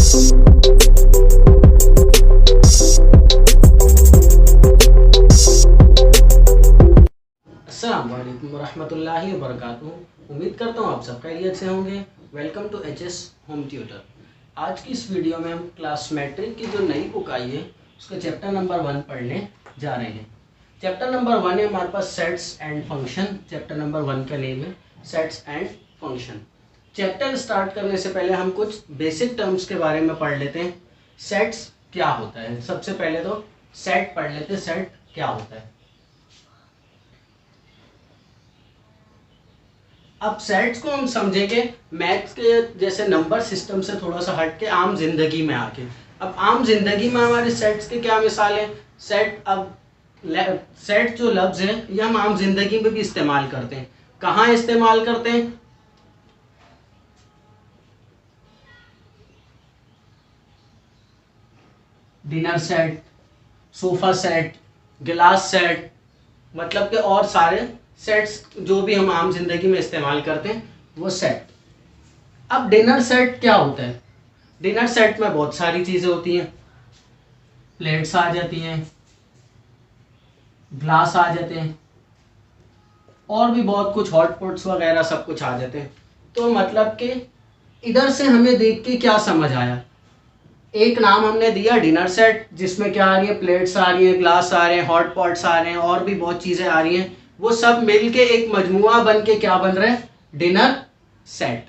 अस्सलाम वालेकुम वरहमतुल्लाहि वबरकातुहू। उम्मीद करता हूँ आप सब खैरियत से होंगे। Welcome to HS home tutor. आज की इस वीडियो में हम क्लास मैट्रिक की जो नई बुक आई है उसका चैप्टर नंबर 1 पढ़ने जा रहे हैं। चैप्टर नंबर 1 है हमारे पास sets and function. Chapter number 1 का नेम है sets and function. Chapter start करने से पहले हम कुछ बेसिक टर्म्स के बारे में पढ़ लेते हैं। सेट्स क्या होता है, सबसे पहले तो सेट पढ़ लेते हैं। सेट क्या होता है। अब सेट्स को हम समझेंगे मैथ्स के जैसे नंबर सिस्टम से थोड़ा सा हट के आम जिंदगी में आके। अब आम जिंदगी में हमारे सेट्स के क्या मिसाल है। सेट जो लफ्ज है ये हम आम जिंदगी में भी इस्तेमाल करते हैं। कहाँ इस्तेमाल करते हैं? डिनर सेट, सोफा सेट, गिलास सेट, मतलब कि और सारे सेट्स जो भी हम आम जिंदगी में इस्तेमाल करते हैं वो सेट। अब डिनर सेट क्या होता है? डिनर सेट में बहुत सारी चीजें होती हैं। प्लेट्स आ जाती हैं, ग्लास आ जाते हैं और भी बहुत कुछ, हॉट पॉट्स वगैरह सब कुछ आ जाते हैं। तो मतलब कि इधर से हमें देख के क्या समझ आया, एक नाम हमने दिया डिनर सेट, जिसमें क्या आ रही है, प्लेट्स आ रही है, ग्लास आ रहे हैं, हॉट पॉट्स आ रहे हैं और भी बहुत चीजें आ रही हैं। वो सब मिलके एक मजमुआ बन के क्या बन रहा है? Dinner set.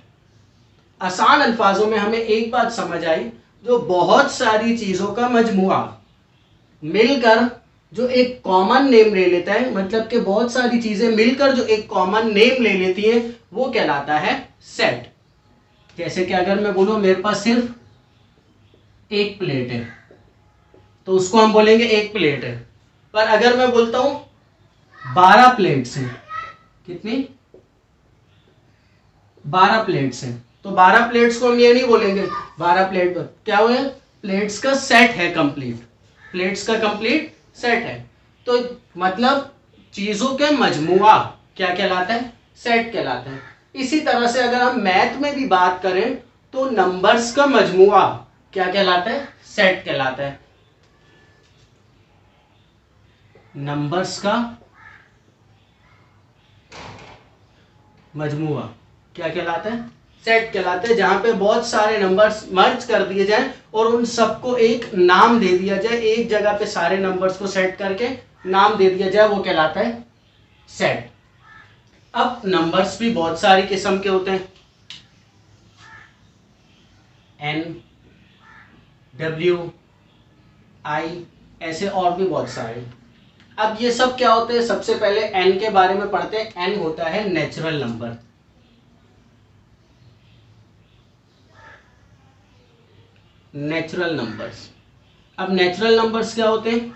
आसान अल्फाजों में हमें एक बात समझ आई, जो बहुत सारी चीजों का मजमुआ मिलकर जो एक कॉमन नेम ले लेता है, मतलब कि बहुत सारी चीजें मिलकर जो एक कॉमन नेम ले लेती है वो कहलाता है सेट। जैसे कि अगर मैं बोलूं मेरे पास सिर्फ एक प्लेट है तो उसको हम बोलेंगे एक प्लेट है। पर अगर मैं बोलता हूं 12 प्लेट्स हैं, कितनी? 12 प्लेट्स हैं, तो 12 प्लेट्स को हम ये नहीं बोलेंगे 12 प्लेट क्या हुए, प्लेट्स का सेट है कंप्लीट, प्लेट्स का कंप्लीट सेट है। तो मतलब चीजों के मजमुआ क्या कहलाता है? सेट कहलाता है। इसी तरह से अगर हम मैथ में भी बात करें तो नंबर्स का मजमुआ क्या कहलाता है? सेट कहलाता है। नंबर्स का मजमुआ क्या कहलाता है? सेट कहलाता है। जहां पे बहुत सारे नंबर्स मर्ज कर दिए जाएं और उन सबको एक नाम दे दिया जाए, एक जगह पे सारे नंबर्स को सेट करके नाम दे दिया जाए, वो कहलाता है सेट। अब नंबर्स भी बहुत सारी किस्म के होते हैं, एन, डब्ल्यू, आई, ऐसे और भी बहुत सारे। अब ये सब क्या होते हैं? सबसे पहले एन के बारे में पढ़ते हैं। एन होता है नेचुरल नंबर। Natural numbers. अब नेचुरल नंबर्स क्या होते हैं?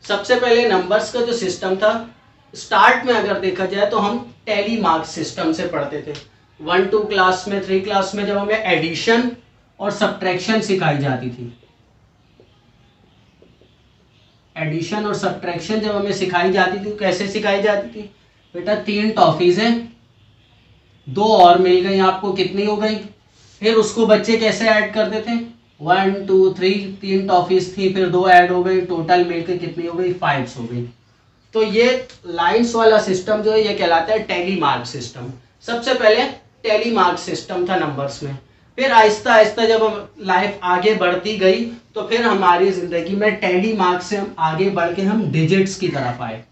सबसे पहले नंबर्स का जो सिस्टम था, स्टार्ट में अगर देखा जाए तो हम टैली मार्क्स सिस्टम से पढ़ते थे। 1 2 क्लास में, 3 क्लास में जब हमें एडिशन और सब्ट्रैक्शन सिखाई जाती थी, एडिशन और सब्ट्रैक्शन जब हमें सिखाई जाती थी, कैसे सिखाई जाती थी? बेटा 3 टॉफीज हैं, 2 और मिल गई आपको, कितनी हो गई? फिर उसको बच्चे कैसे ऐड करते थे? 1 2 3, 3 टॉफीज थी, फिर 2 ऐड हो गई, टोटल मिलकर कितनी हो गई? 5 हो गई। तो ये लाइंस वाला सिस्टम जो है ये कहलाता है टैली मार्क सिस्टम। सबसे पहले टैली मार्क सिस्टम था नंबर्स में। फिर आहिस्ता आहिस्ता जब लाइफ आगे बढ़ती गई तो फिर हमारी जिंदगी में टैली मार्क से हम आगे बढ़ के हम डिजिट्स की तरफ आए।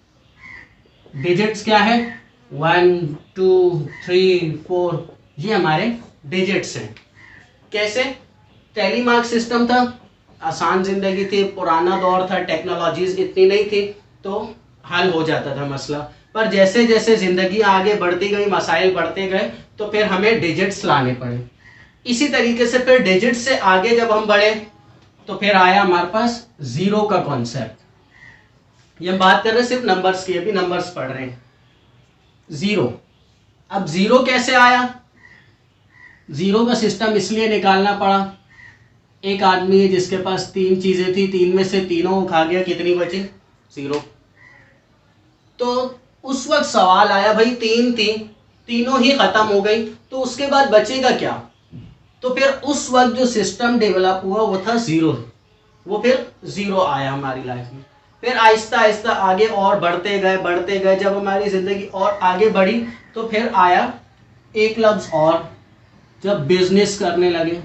डिजिट्स क्या है? 1 2 3 4, ये हमारे डिजिट्स हैं। कैसे? टैली मार्क सिस्टम था, आसान जिंदगी थी, पुराना दौर था, टेक्नोलॉजीज इतनी नहीं थी, तो हल हो जाता था मसला। पर जैसे जैसे जिंदगी आगे बढ़ती गई, मसाइल बढ़ते गए, तो फिर हमें डिजिट्स लाने पड़े। इसी तरीके से फिर डिजिट से आगे जब हम बढ़े तो फिर आया हमारे पास जीरो का कॉन्सेप्ट। ये हम बात कर रहे हैं सिर्फ नंबर्स की, अभी नंबर्स पढ़ रहे हैं। जीरो। अब जीरो कैसे आया? जीरो का सिस्टम इसलिए निकालना पड़ा, एक आदमी है जिसके पास 3 चीजें थी, 3 में से तीनों खा गया, कितनी बची? 0। तो उस वक्त सवाल आया, भाई 3 थी, तीनों ही खत्म हो गई, तो उसके बाद बचेगा क्या? तो फिर उस वक्त जो सिस्टम डेवलप हुआ वो था जीरो, वो फिर जीरो आया हमारी लाइफ में। फिर आहिस्ता आहिस्ता आगे और बढ़ते गए, जब हमारी जिंदगी और आगे बढ़ी तो फिर आया एक लफ्ज और, जब बिजनेस करने लगे,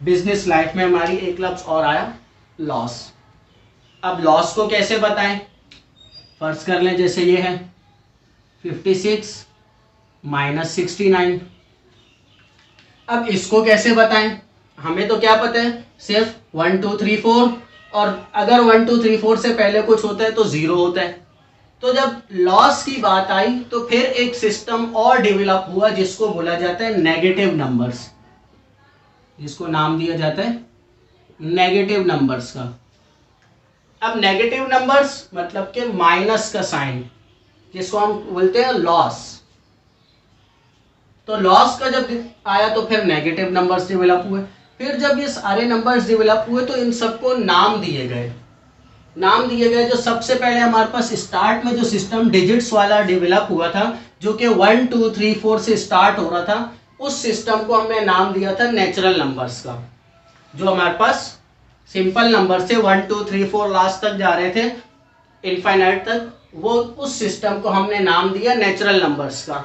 बिजनेस लाइफ में हमारी एक लफ्ज और आया, लॉस। अब लॉस को कैसे बताएं? फर्ज कर लें जैसे ये है 56 माइनस 69। अब इसको कैसे बताएं? हमें तो क्या पता है, सिर्फ 1 2 3 4, और अगर 1 2 3 4 से पहले कुछ होता है तो जीरो होता है। तो जब लॉस की बात आई तो फिर एक सिस्टम और डेवलप हुआ जिसको बोला जाता है नेगेटिव नंबर्स, जिसको नाम दिया जाता है नेगेटिव नंबर्स का। अब नेगेटिव नंबर्स मतलब के माइनस का साइन, जिसको हम बोलते हैं लॉस। तो लॉस का जब आया तो फिर नेगेटिव नंबर्स डेवलप हुए। फिर जब ये सारे नंबर्स डेवलप हुए तो इन सबको नाम दिए गए। नाम दिए गए जो सबसे पहले हमारे पास स्टार्ट में जो सिस्टम डिजिट्स वाला डेवलप हुआ था, जो कि 1 2 3 4 से स्टार्ट हो रहा था, उस सिस्टम को हमने नाम दिया था नेचुरल नंबर्स का। जो हमारे पास सिंपल नंबर से 1 2 3 4 लास्ट तक जा रहे थे, इनफाइनाइट तक, वो उस सिस्टम को हमने नाम दिया नेचुरल नंबर्स का।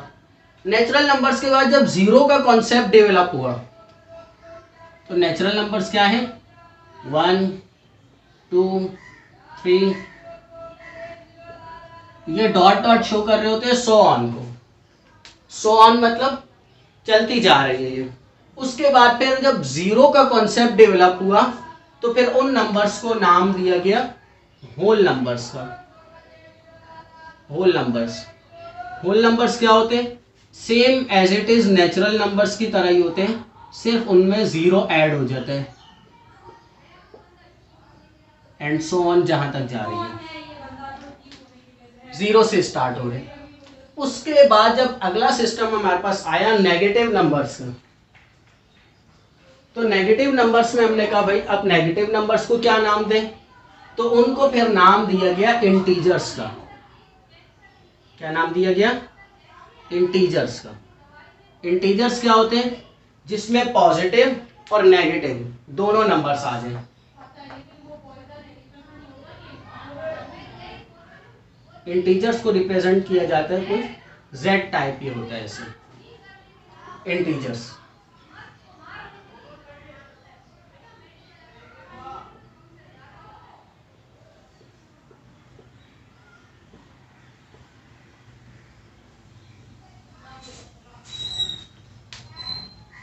नेचुरल नंबर्स के बाद जब जीरो का कॉन्सेप्ट डेवलप हुआ तो नेचुरल नंबर्स क्या है, 1 2 3, ये डॉट डॉट शो कर रहे होते हैं सो ऑन को। सो ऑन मतलब चलती जा रही है ये। उसके बाद फिर जब जीरो का कॉन्सेप्ट डेवलप हुआ तो फिर उन नंबर्स को नाम दिया गया होल नंबर्स का। होल नंबर्स, होल नंबर्स क्या होते हैं? Same as it is natural numbers की तरह ही होते हैं, सिर्फ उनमें जीरो ऐड हो जाता है, एंड सो ऑन जहां तक जा रही है जीरो से स्टार्ट हो रहे। उसके बाद जब अगला सिस्टम हमारे पास आया नेगेटिव नंबर्स का, तो नेगेटिव नंबर्स में हमने कहा भाई अब नेगेटिव नंबर्स को क्या नाम दें, तो उनको फिर नाम दिया गया इंटीजर्स का। क्या नाम दिया गया? इंटीजर्स का। इंटीजर्स क्या होते हैं? जिसमें पॉजिटिव और नेगेटिव दोनों नंबर्स आ जाए। इंटीजर्स को रिप्रेजेंट किया जाता है कुछ जेड टाइप ये होता है ऐसे इंटीजर्स।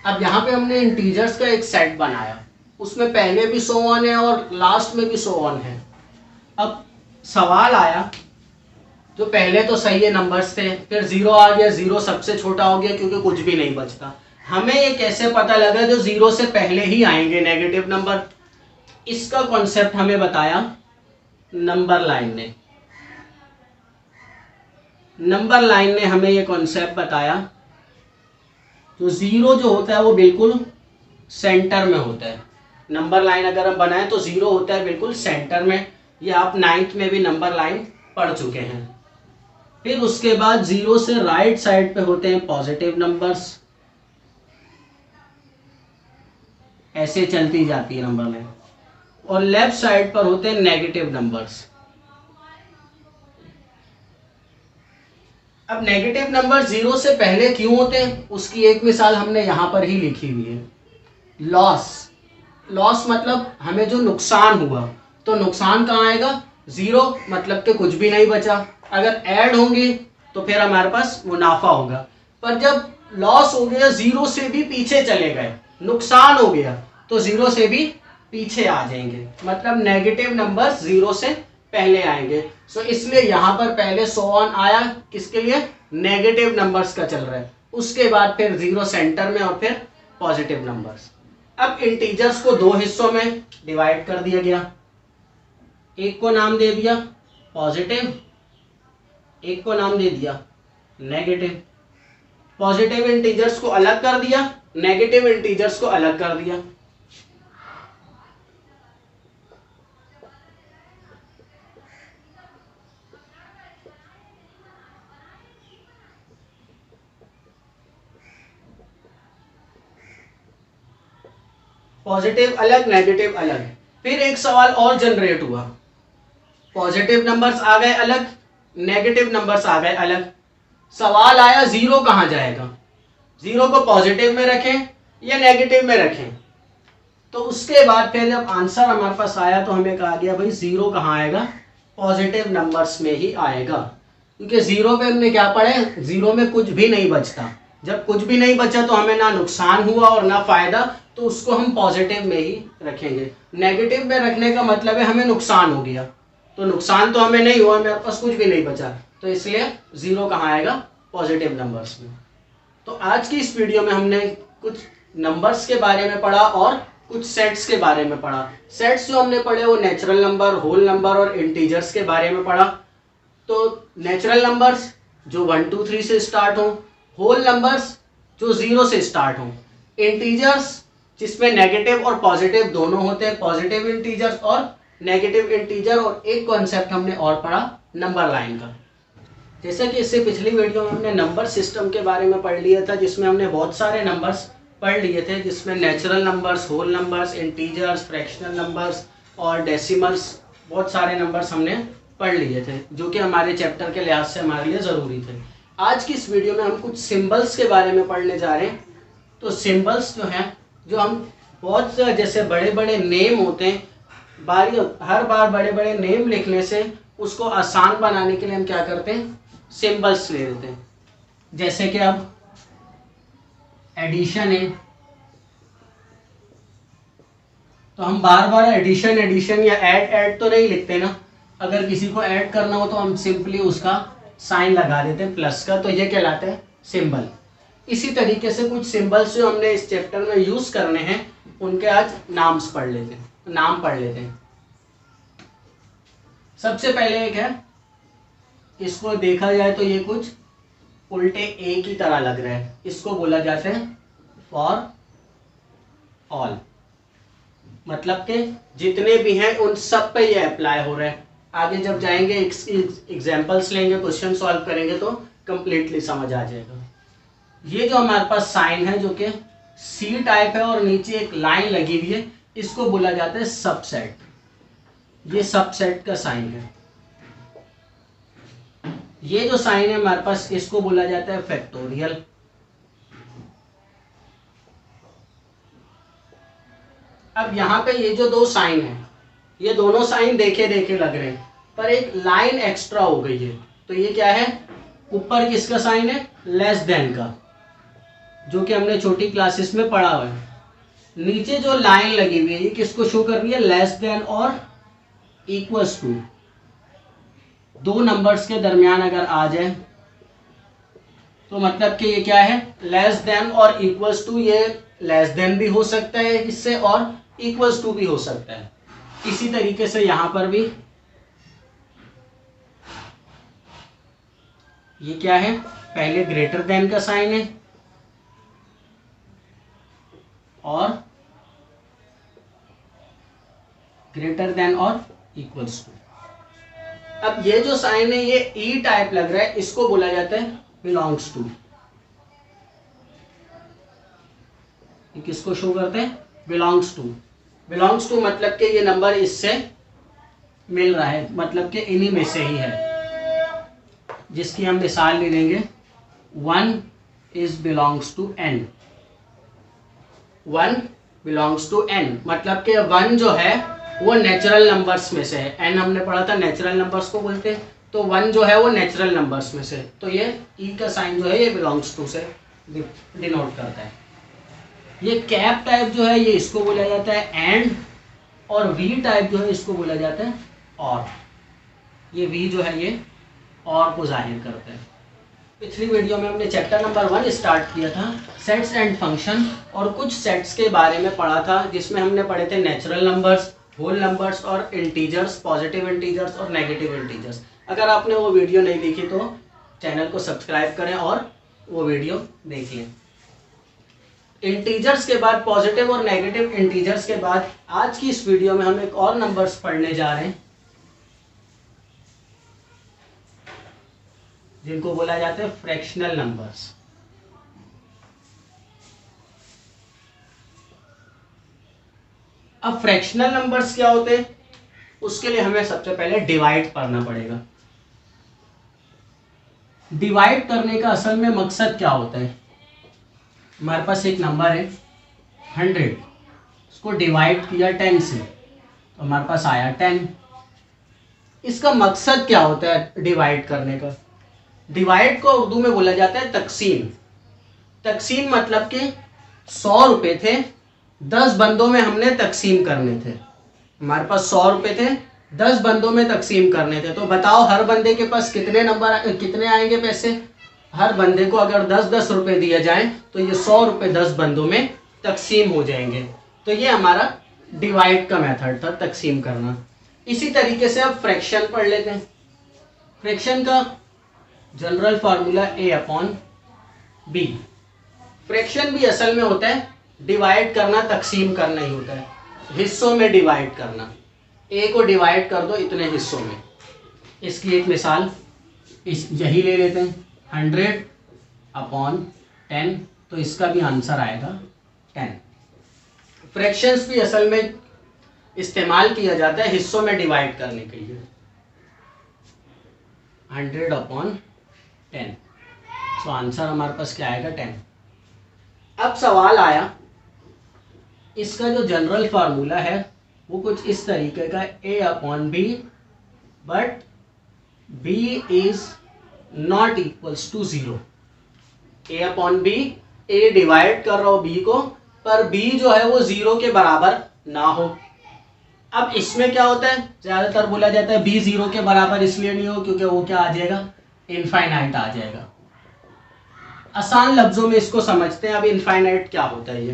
अब यहाँ पे हमने इंटीजर्स का एक सेट बनाया, उसमें पहले भी सो ऑन है और लास्ट में भी सो ऑन है। अब सवाल आया, जो पहले तो सही है नंबर्स थे, फिर जीरो आ गया, जीरो सबसे छोटा हो गया क्योंकि कुछ भी नहीं बचता। हमें ये कैसे पता लगा जो जीरो से पहले ही आएंगे नेगेटिव नंबर? इसका कॉन्सेप्ट हमें बताया नंबर लाइन ने। नंबर लाइन ने हमें ये कॉन्सेप्ट बताया, तो जीरो जो होता है वो बिल्कुल सेंटर में होता है। नंबर लाइन अगर हम बनाएं तो जीरो होता है बिल्कुल सेंटर में। ये आप 9th में भी नंबर लाइन पढ़ चुके हैं। फिर उसके बाद जीरो से राइट साइड पे होते हैं पॉजिटिव नंबर्स, ऐसे चलती जाती है नंबर लाइन, और लेफ्ट साइड पर होते हैं नेगेटिव नंबर्स। अब नेगेटिव नंबर जीरो से पहले क्यों होते हैं उसकी एक मिसाल हमने यहां पर ही लिखी हुई है, लॉस। लॉस मतलब हमें जो नुकसान हुआ, तो नुकसान कहाँ आएगा? जीरो, मतलब कि कुछ भी नहीं बचा। अगर ऐड होंगे तो फिर हमारे पास मुनाफा होगा। पर जब लॉस हो गया, जीरो से भी पीछे चले गए, नुकसान हो गया, तो जीरो से भी पीछे आ जाएंगे, मतलब नेगेटिव नंबर जीरो से पहले आएंगे। सो इसलिए यहां पर पहले सो ऑन आया, किसके लिए? नेगेटिव नंबर्स का चल रहा है। उसके बाद फिर जीरो सेंटर में और फिर पॉजिटिव नंबर्स। अब इंटीजर्स को दो हिस्सों में डिवाइड कर दिया गया, एक को नाम दे दिया पॉजिटिव, एक को नाम दे दिया नेगेटिव। पॉजिटिव इंटीजर्स को अलग कर दिया, नेगेटिव इंटीजर्स को अलग कर दिया। पॉजिटिव अलग, नेगेटिव अलग। फिर एक सवाल और जनरेट हुआ, पॉजिटिव नंबर्स आ गए अलग, नेगेटिव नंबर्स आ गए अलग। सवाल आया जीरो कहाँ जाएगा, जीरो को पॉजिटिव में रखें या नेगेटिव में रखें। तो उसके बाद फिर जब आंसर हमारे पास आया तो हमें कहा गया भाई जीरो कहाँ आएगा, पॉजिटिव नंबर्स में ही आएगा, क्योंकि जीरो पे हमने क्या पढ़े, जीरो में कुछ भी नहीं बचता। जब कुछ भी नहीं बचा तो हमें ना नुकसान हुआ और ना फायदा, तो उसको हम पॉजिटिव में ही रखेंगे। नेगेटिव में रखने का मतलब है हमें नुकसान हो गया, तो नुकसान तो हमें नहीं हुआ, मेरे पास कुछ भी नहीं बचा, तो इसलिए जीरो कहाँ आएगा, पॉजिटिव नंबर्स में। तो आज की इस वीडियो में हमने कुछ नंबर्स के बारे में पढ़ा और कुछ सेट्स के बारे में पढ़ा। सेट्स जो हमने पढ़े वो नेचुरल नंबर, होल नंबर और इंटीजर्स के बारे में पढ़ा। तो नेचुरल नंबर्स जो 1 2 3 से स्टार्ट हो, होल नंबर्स जो 0 से स्टार्ट हो, इंटीजर्स जिसमें नेगेटिव और पॉजिटिव दोनों होते हैं, पॉजिटिव इंटीजर्स और नेगेटिव इंटीजर, और एक कॉन्सेप्ट हमने और पढ़ा नंबर लाइन का। जैसा कि इससे पिछली वीडियो में हमने नंबर सिस्टम के बारे में पढ़ लिया था, जिसमें हमने बहुत सारे नंबर्स पढ़ लिए थे, जिसमें natural numbers, whole numbers, integers, fractional numbers और डेसिमल्स, बहुत सारे नंबर्स हमने पढ़ लिए थे जो कि हमारे चैप्टर के लिहाज से हमारे लिए ज़रूरी थे। आज की इस वीडियो में हम कुछ सिंबल्स के बारे में पढ़ने जा रहे हैं। तो सिंबल्स जो हैं, जो हम बहुत से जैसे बड़े बड़े नेम होते हैं, हर बार बड़े बड़े नेम लिखने से उसको आसान बनाने के लिए हम क्या करते हैं, सिंबल्स ले लेते हैं। जैसे कि अब एडिशन है, तो हम बार बार एडिशन एडिशन या ऐड तो नहीं लिखते ना। अगर किसी को ऐड करना हो तो हम सिंपली उसका साइन लगा देते हैं प्लस का, तो ये कहलाते हैं सिंबल। इसी तरीके से कुछ सिंबल्स जो हमने इस चैप्टर में यूज करने हैं उनके आज नाम पढ़ लेते हैं। सबसे पहले एक है, इसको देखा जाए तो ये कुछ उल्टे ए की तरह लग रहा है, इसको बोला जाता है फॉर ऑल। मतलब कि जितने भी हैं उन सब पे ये अप्लाई हो रहा है। आगे जब जाएंगे एग्जांपल्स लेंगे, क्वेश्चन सॉल्व करेंगे तो कंप्लीटली समझ आ जाएगा। ये जो हमारे पास साइन है जो कि सी टाइप है और नीचे एक लाइन लगी हुई है, इसको बोला जाता है सबसेट। ये सबसेट का साइन है। ये जो साइन है हमारे पास, इसको बोला जाता है फैक्टोरियल। अब यहाँ पे ये जो दो साइन है, ये दोनों साइन देखे देखे लग रहे हैं, पर एक लाइन एक्स्ट्रा हो गई है। तो ये क्या है, ऊपर किसका साइन है, लेस देन का, जो कि हमने छोटी क्लासेस में पढ़ा हुआ है। नीचे जो लाइन लगी हुई है ये किसको शो कर रही है, लेस देन और इक्वल्स टू। दो नंबर्स के दरमियान अगर आ जाए तो मतलब कि ये क्या है, लेस देन और इक्वल्स टू। ये लेस देन भी हो सकता है इससे और इक्वल्स टू भी हो सकता है। इसी तरीके से यहां पर भी ये क्या है, पहले ग्रेटर देन का साइन है और ग्रेटर देन और इक्वल्स टू। अब ये जो साइन है ये ई टाइप लग रहा है, इसको बोला जाता है बिलोंग्स टू। ये किसको शो करते हैं, बिलोंग्स टू। बिलोंग्स टू मतलब कि ये नंबर इससे मिल रहा है, मतलब कि इन्हीं में से ही है। जिसकी हम मिसाल ले लेंगे, 1 is belongs to n। 1 belongs to n मतलब कि 1 जो है वो नेचुरल नंबर्स में से है। n हमने पढ़ा था नेचुरल नंबर्स को बोलते हैं, तो 1 जो है वो नेचुरल नंबर्स में से। तो ये e का साइन जो है ये बिलोंग्स टू से डिनोट करता है। ये कैप टाइप जो है ये इसको बोला जाता है एंड, और वी टाइप जो है इसको बोला जाता है और। ये वी जो है ये और को जाहिर करता है। पिछली वीडियो में हमने चैप्टर नंबर 1 स्टार्ट किया था, सेट्स एंड फंक्शन, और कुछ सेट्स के बारे में पढ़ा था, जिसमें हमने पढ़े थे नेचुरल नंबर्स, होल नंबर्स और इंटीजर्स, पॉजिटिव इंटीजर्स और नेगेटिव इंटीजर्स। अगर आपने वो वीडियो नहीं देखी तो चैनल को सब्सक्राइब करें और वो वीडियो देख लें। इंटीजर्स के बाद, पॉजिटिव और नेगेटिव इंटीजर्स के बाद, आज की इस वीडियो में हम एक और नंबर्स पढ़ने जा रहे हैं जिनको बोला जाता है फ्रैक्शनल नंबर्स। अब फ्रैक्शनल नंबर्स क्या होते हैं, उसके लिए हमें सबसे पहले डिवाइड करना पड़ेगा। डिवाइड करने का असल में मकसद क्या होता है, हमारे पास एक नंबर है 100, उसको डिवाइड किया 10 से तो हमारे पास आया 10। इसका मकसद क्या होता है डिवाइड करने का, डिवाइड को उर्दू में बोला जाता है तकसीम। तकसीम मतलब कि 100 रुपए थे, 10 बंदों में हमने तकसीम करने थे। हमारे पास 100 रुपए थे, 10 बंदों में तकसीम करने थे। तो बताओ हर बंदे के पास कितने आएंगे पैसे। हर बंदे को अगर 10-10 रुपए दिए जाए तो ये 100 रुपए 10 बंदों में तकसीम हो जाएंगे। तो ये हमारा डिवाइड का मेथड था, तकसीम करना। इसी तरीके से अब फ्रैक्शन पढ़ लेते हैं। फ्रैक्शन का जनरल फार्मूला A/B। फ्रैक्शन भी असल में होता है डिवाइड करना, तकसीम करना ही होता है, हिस्सों में डिवाइड करना। A को डिवाइड कर दो इतने हिस्सों में। इसकी एक मिसाल यही ले लेते हैं 100/10, तो इसका भी आंसर आएगा 10। फ्रैक्शंस भी असल में इस्तेमाल किया जाता है हिस्सों में डिवाइड करने के लिए। 100/10, तो आंसर हमारे पास क्या आएगा 10। अब सवाल आया, इसका जो जनरल फार्मूला है वो कुछ इस तरीके का A/B, but B is not equals to 0। A/B, A divide कर रहा हो B को, पर B जो है वो 0 के बराबर ना हो। अब इसमें क्या होता है, ज्यादातर बोला जाता है B 0 के बराबर इसलिए नहीं हो क्योंकि वो क्या आ जाएगा, इनफाइनाइट आ जाएगा। आसान लफ्जों में इसको समझते हैं। अब इनफाइनाइट क्या होता है, ये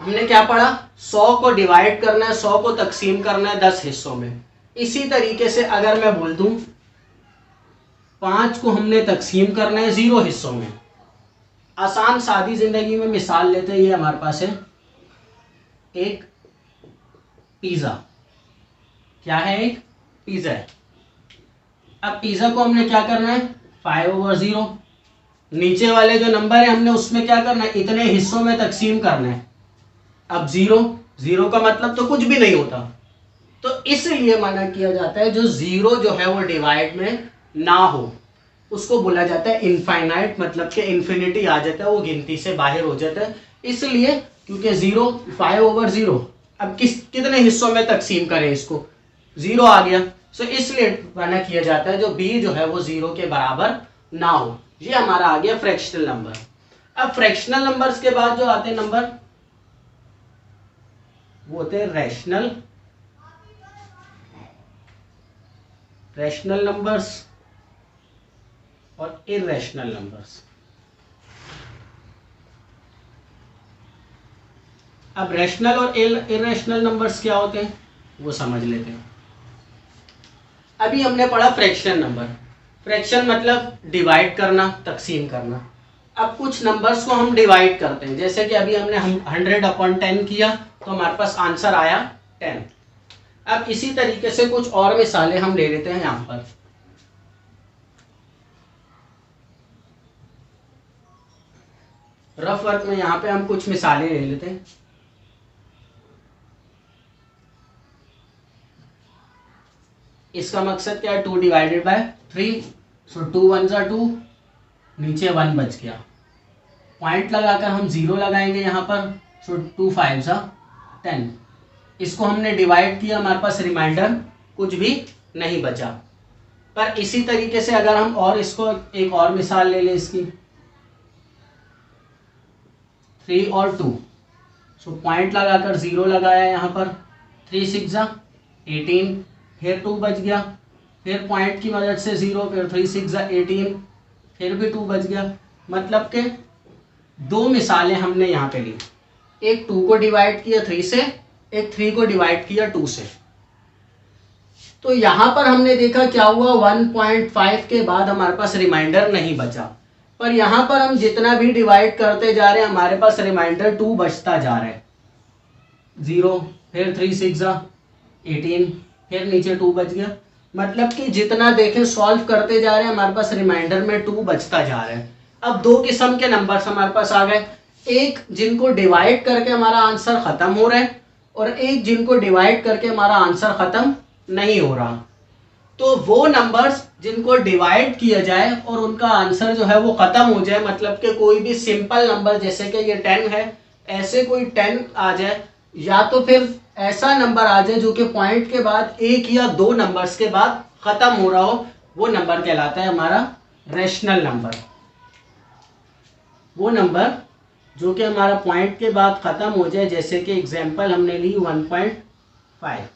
हमने क्या पढ़ा, 100 को डिवाइड करना है, 100 को तकसीम करना है 10 हिस्सों में। इसी तरीके से अगर मैं बोल दूं 5 को हमने तकसीम करना है 0 हिस्सों में। आसान सादी जिंदगी में मिसाल लेते हैं, ये हमारे पास है एक पिज्जा। क्या है, एक पिज्जा है। अब पिज्जा को हमने क्या करना है, 5/0। नीचे वाले जो नंबर है हमने उसमें क्या करना है, इतने हिस्सों में तकसीम करना है। अब 0 का मतलब तो कुछ भी नहीं होता, तो इसलिए मना किया जाता है जो 0 जो है वो डिवाइड में ना हो, उसको बोला जाता है इनफाइनाइट, मतलब कि इन्फिनिटी आ जाता है, वो गिनती से बाहर हो जाता है। इसलिए क्योंकि 5/0, अब कितने हिस्सों में तकसीम करें इसको, 0 आ गया, सो इसलिए मना किया जाता है जो B जो है वो 0 के बराबर ना हो। ये हमारा आ गया फ्रैक्शनल नंबर। अब फ्रैक्शनल नंबर्स के बाद जो आते हैं नंबर वो होते हैं रैशनल नंबर्स और इररेशनल नंबर्स। अब रैशनल और इररेशनल नंबर्स क्या होते हैं वो समझ लेते हैं। अभी हमने पढ़ा फ्रैक्शन नंबर। फ्रैक्शन मतलब डिवाइड करना, तकसीम करना। अब कुछ नंबर्स को हम डिवाइड करते हैं, जैसे कि अभी हमने 100/10 किया तो हमारे पास आंसर आया 10। अब इसी तरीके से कुछ और मिसालें हम ले लेते हैं यहां पर। रफ वर्क में यहां पे हम कुछ मिसालें ले लेते हैं। इसका मकसद क्या है, 2/3, सो 2 1 जा 2, नीचे 1 बच गया। पॉइंट लगाकर हम 0 लगाएंगे यहाँ पर, सो 2 5 जा 10। इसको हमने डिवाइड किया, हमारे पास रिमाइंडर कुछ भी नहीं बचा। पर इसी तरीके से अगर हम और इसको एक और मिसाल ले लें इसकी, 3 और 2, सो पॉइंट लगाकर 0 लगाया यहाँ पर, 3 6 जा 18, फिर 2 बच गया, फिर पॉइंट की मदद से 0, फिर 3 6 जा 18, फिर भी 2 बच गया। मतलब कि 2 मिसालें हमने यहाँ पे ली, एक 2 को डिवाइड किया 3 से, एक 3 को डिवाइड किया 2 से। तो यहाँ पर हमने देखा क्या हुआ, 1.5 के बाद हमारे पास रिमाइंडर नहीं बचा, पर यहाँ पर हम जितना भी डिवाइड करते जा रहे हैं हमारे पास रिमाइंडर 2 बचता जा रहा है। 0, फिर 3 6 जा 18, फिर नीचे 2 बच गया। मतलब कि जितना देखें सॉल्व करते जा रहे हैं हमारे पास रिमाइंडर में 2 बचता जा रहा है। अब 2 किस्म के नंबर्स हमारे पास आ गए, एक जिनको डिवाइड करके हमारा आंसर खत्म हो रहा है, और एक जिनको डिवाइड करके हमारा आंसर खत्म नहीं हो रहा। तो वो नंबर्स जिनको डिवाइड किया जाए और उनका आंसर जो है वो खत्म हो जाए, मतलब कि कोई भी सिंपल नंबर जैसे कि ये 10 है, ऐसे कोई 10 आ जाए, या तो फिर ऐसा नंबर आ जाए जो कि पॉइंट के बाद एक या दो नंबर्स के बाद खत्म हो रहा हो, वो नंबर कहलाता है हमारा रैशनल नंबर। वो नंबर जो कि हमारा पॉइंट के बाद खत्म हो जाए, जैसे कि एग्जांपल हमने ली 1.5।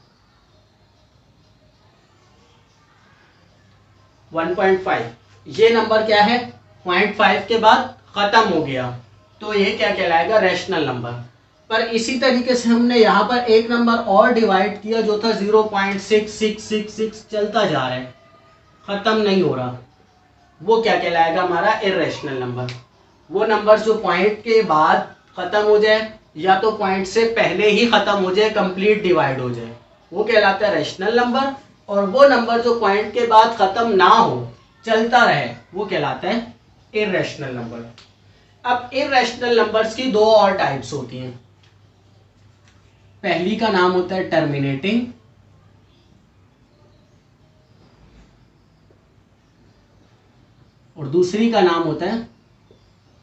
1.5 ये नंबर क्या है, 0.5 के बाद खत्म हो गया, तो ये क्या कहलाएगा, रैशनल नंबर। पर इसी तरीके से हमने यहाँ पर एक नंबर और डिवाइड किया जो था 0.6666 चलता जा रहा है, खत्म नहीं हो रहा, वो क्या कहलाएगा, हमारा इर्रेशनल नंबर। वो नंबर जो पॉइंट के बाद खत्म हो जाए या तो पॉइंट से पहले ही खत्म हो जाए, कंप्लीट डिवाइड हो जाए, वो कहलाता है रैशनल नंबर। और वो नंबर जो पॉइंट के बाद खत्म ना हो, चलता रहे, वो कहलाता है इर्रेशनल नंबर। अब इर्रेशनल नंबर्स की दो और टाइप्स होती हैं। पहली का नाम होता है टर्मिनेटिंग, और दूसरी का नाम होता है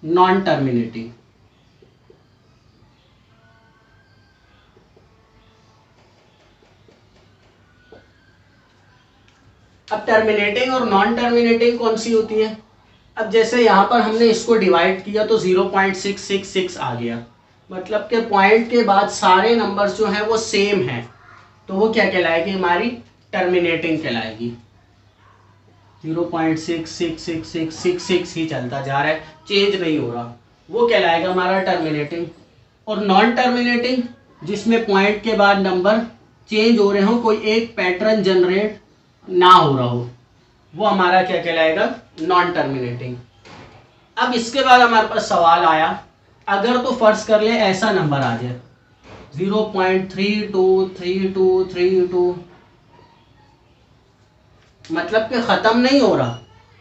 नॉन टर्मिनेटिंग। अब टर्मिनेटिंग और नॉन टर्मिनेटिंग कौन सी होती है? अब जैसे यहाँ पर हमने इसको डिवाइड किया तो 0.666 आ गया, मतलब कि पॉइंट के बाद सारे नंबर्स जो हैं वो सेम हैं, तो वो क्या कहलाएगी, हमारी टर्मिनेटिंग कहलाएगी। 0.66666 ही चलता जा रहा है, चेंज नहीं हो रहा, वो कहलाएगा हमारा टर्मिनेटिंग। और नॉन टर्मिनेटिंग जिसमें पॉइंट के बाद नंबर चेंज हो रहे हो, कोई एक पैटर्न जनरेट ना हो रहा हो, वो हमारा क्या कहलाएगा, नॉन टर्मिनेटिंग। अब इसके बाद हमारे पास सवाल आया, अगर तो फर्ज कर ले ऐसा नंबर आ जाए 0.323232, मतलब कि खत्म नहीं हो रहा,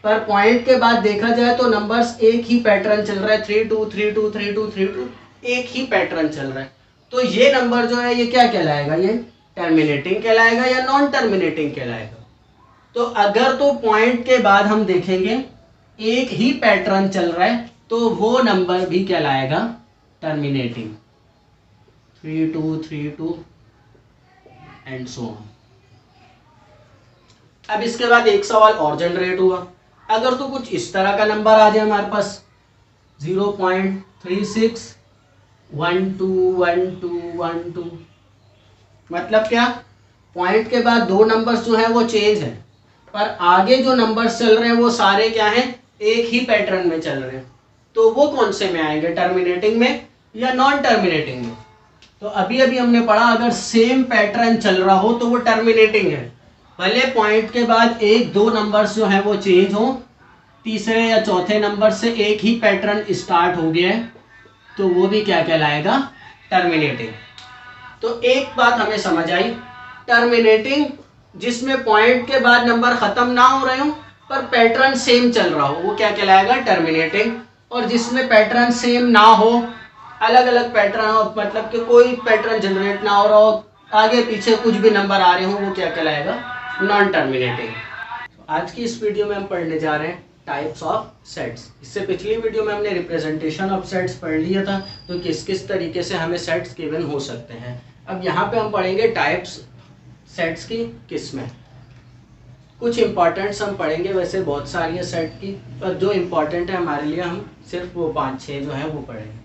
पर पॉइंट के बाद देखा जाए तो नंबर्स एक ही पैटर्न चल रहा है, 32323232, एक ही पैटर्न चल रहा है, तो ये नंबर जो है ये क्या कहलाएगा, ये टर्मिनेटिंग कहलाएगा या नॉन टर्मिनेटिंग कहलाएगा? तो अगर तो पॉइंट के बाद हम देखेंगे एक ही पैटर्न चल रहा है, तो वो नंबर भी कहलाएगा टर्मिनेटिंग, 3232 एंड सो ऑन। अब इसके बाद एक सवाल और जनरेट हुआ, अगर तो कुछ इस तरह का नंबर आ जाए हमारे पास 0.36121212, मतलब क्या, पॉइंट के बाद दो नंबर्स जो है वो चेंज है, पर आगे जो नंबर्स चल रहे हैं वो सारे क्या हैं, एक ही पैटर्न में चल रहे हैं, तो वो कौन से में आएंगे, टर्मिनेटिंग में या नॉन टर्मिनेटिंग में? तो अभी अभी हमने पढ़ा, अगर सेम पैटर्न चल रहा हो तो वो टर्मिनेटिंग है, भले पॉइंट के बाद एक दो नंबर्स जो है वो चेंज हो, तीसरे या चौथे नंबर से एक ही पैटर्न स्टार्ट हो गया है, तो वो भी क्या कहलाएगा, टर्मिनेटिंग। तो एक बात हमें समझ आई, टर्मिनेटिंग जिसमें पॉइंट के बाद नंबर खत्म ना हो रहे हो पर पैटर्न सेम चल रहा हो, वो क्या कहलाएगा, टर्मिनेटिंग। और जिसमें पैटर्न सेम ना हो, अलग अलग पैटर्न हो, मतलब कि कोई पैटर्न जनरेट ना हो रहा हो, आगे पीछे कुछ भी नंबर आ रहे हो, वो क्या कहलाएगा, नॉन टर्मिनेटिंग। आज की इस वीडियो में हम पढ़ने जा रहे हैं टाइप्स ऑफ सेट्स। इससे पिछली वीडियो में हमने रिप्रेजेंटेशन ऑफ सेट्स पढ़ लिया था, तो किस किस तरीके से हमें सेट्स गिवन हो सकते हैं। अब यहाँ पे हम पढ़ेंगे टाइप्स सेट्स की किस्में। कुछ इंपॉर्टेंट्स हम पढ़ेंगे, वैसे बहुत सारी है सेट की, पर जो इम्पोर्टेंट है हमारे लिए हम सिर्फ वो 5-6 जो है वो पढ़ेंगे।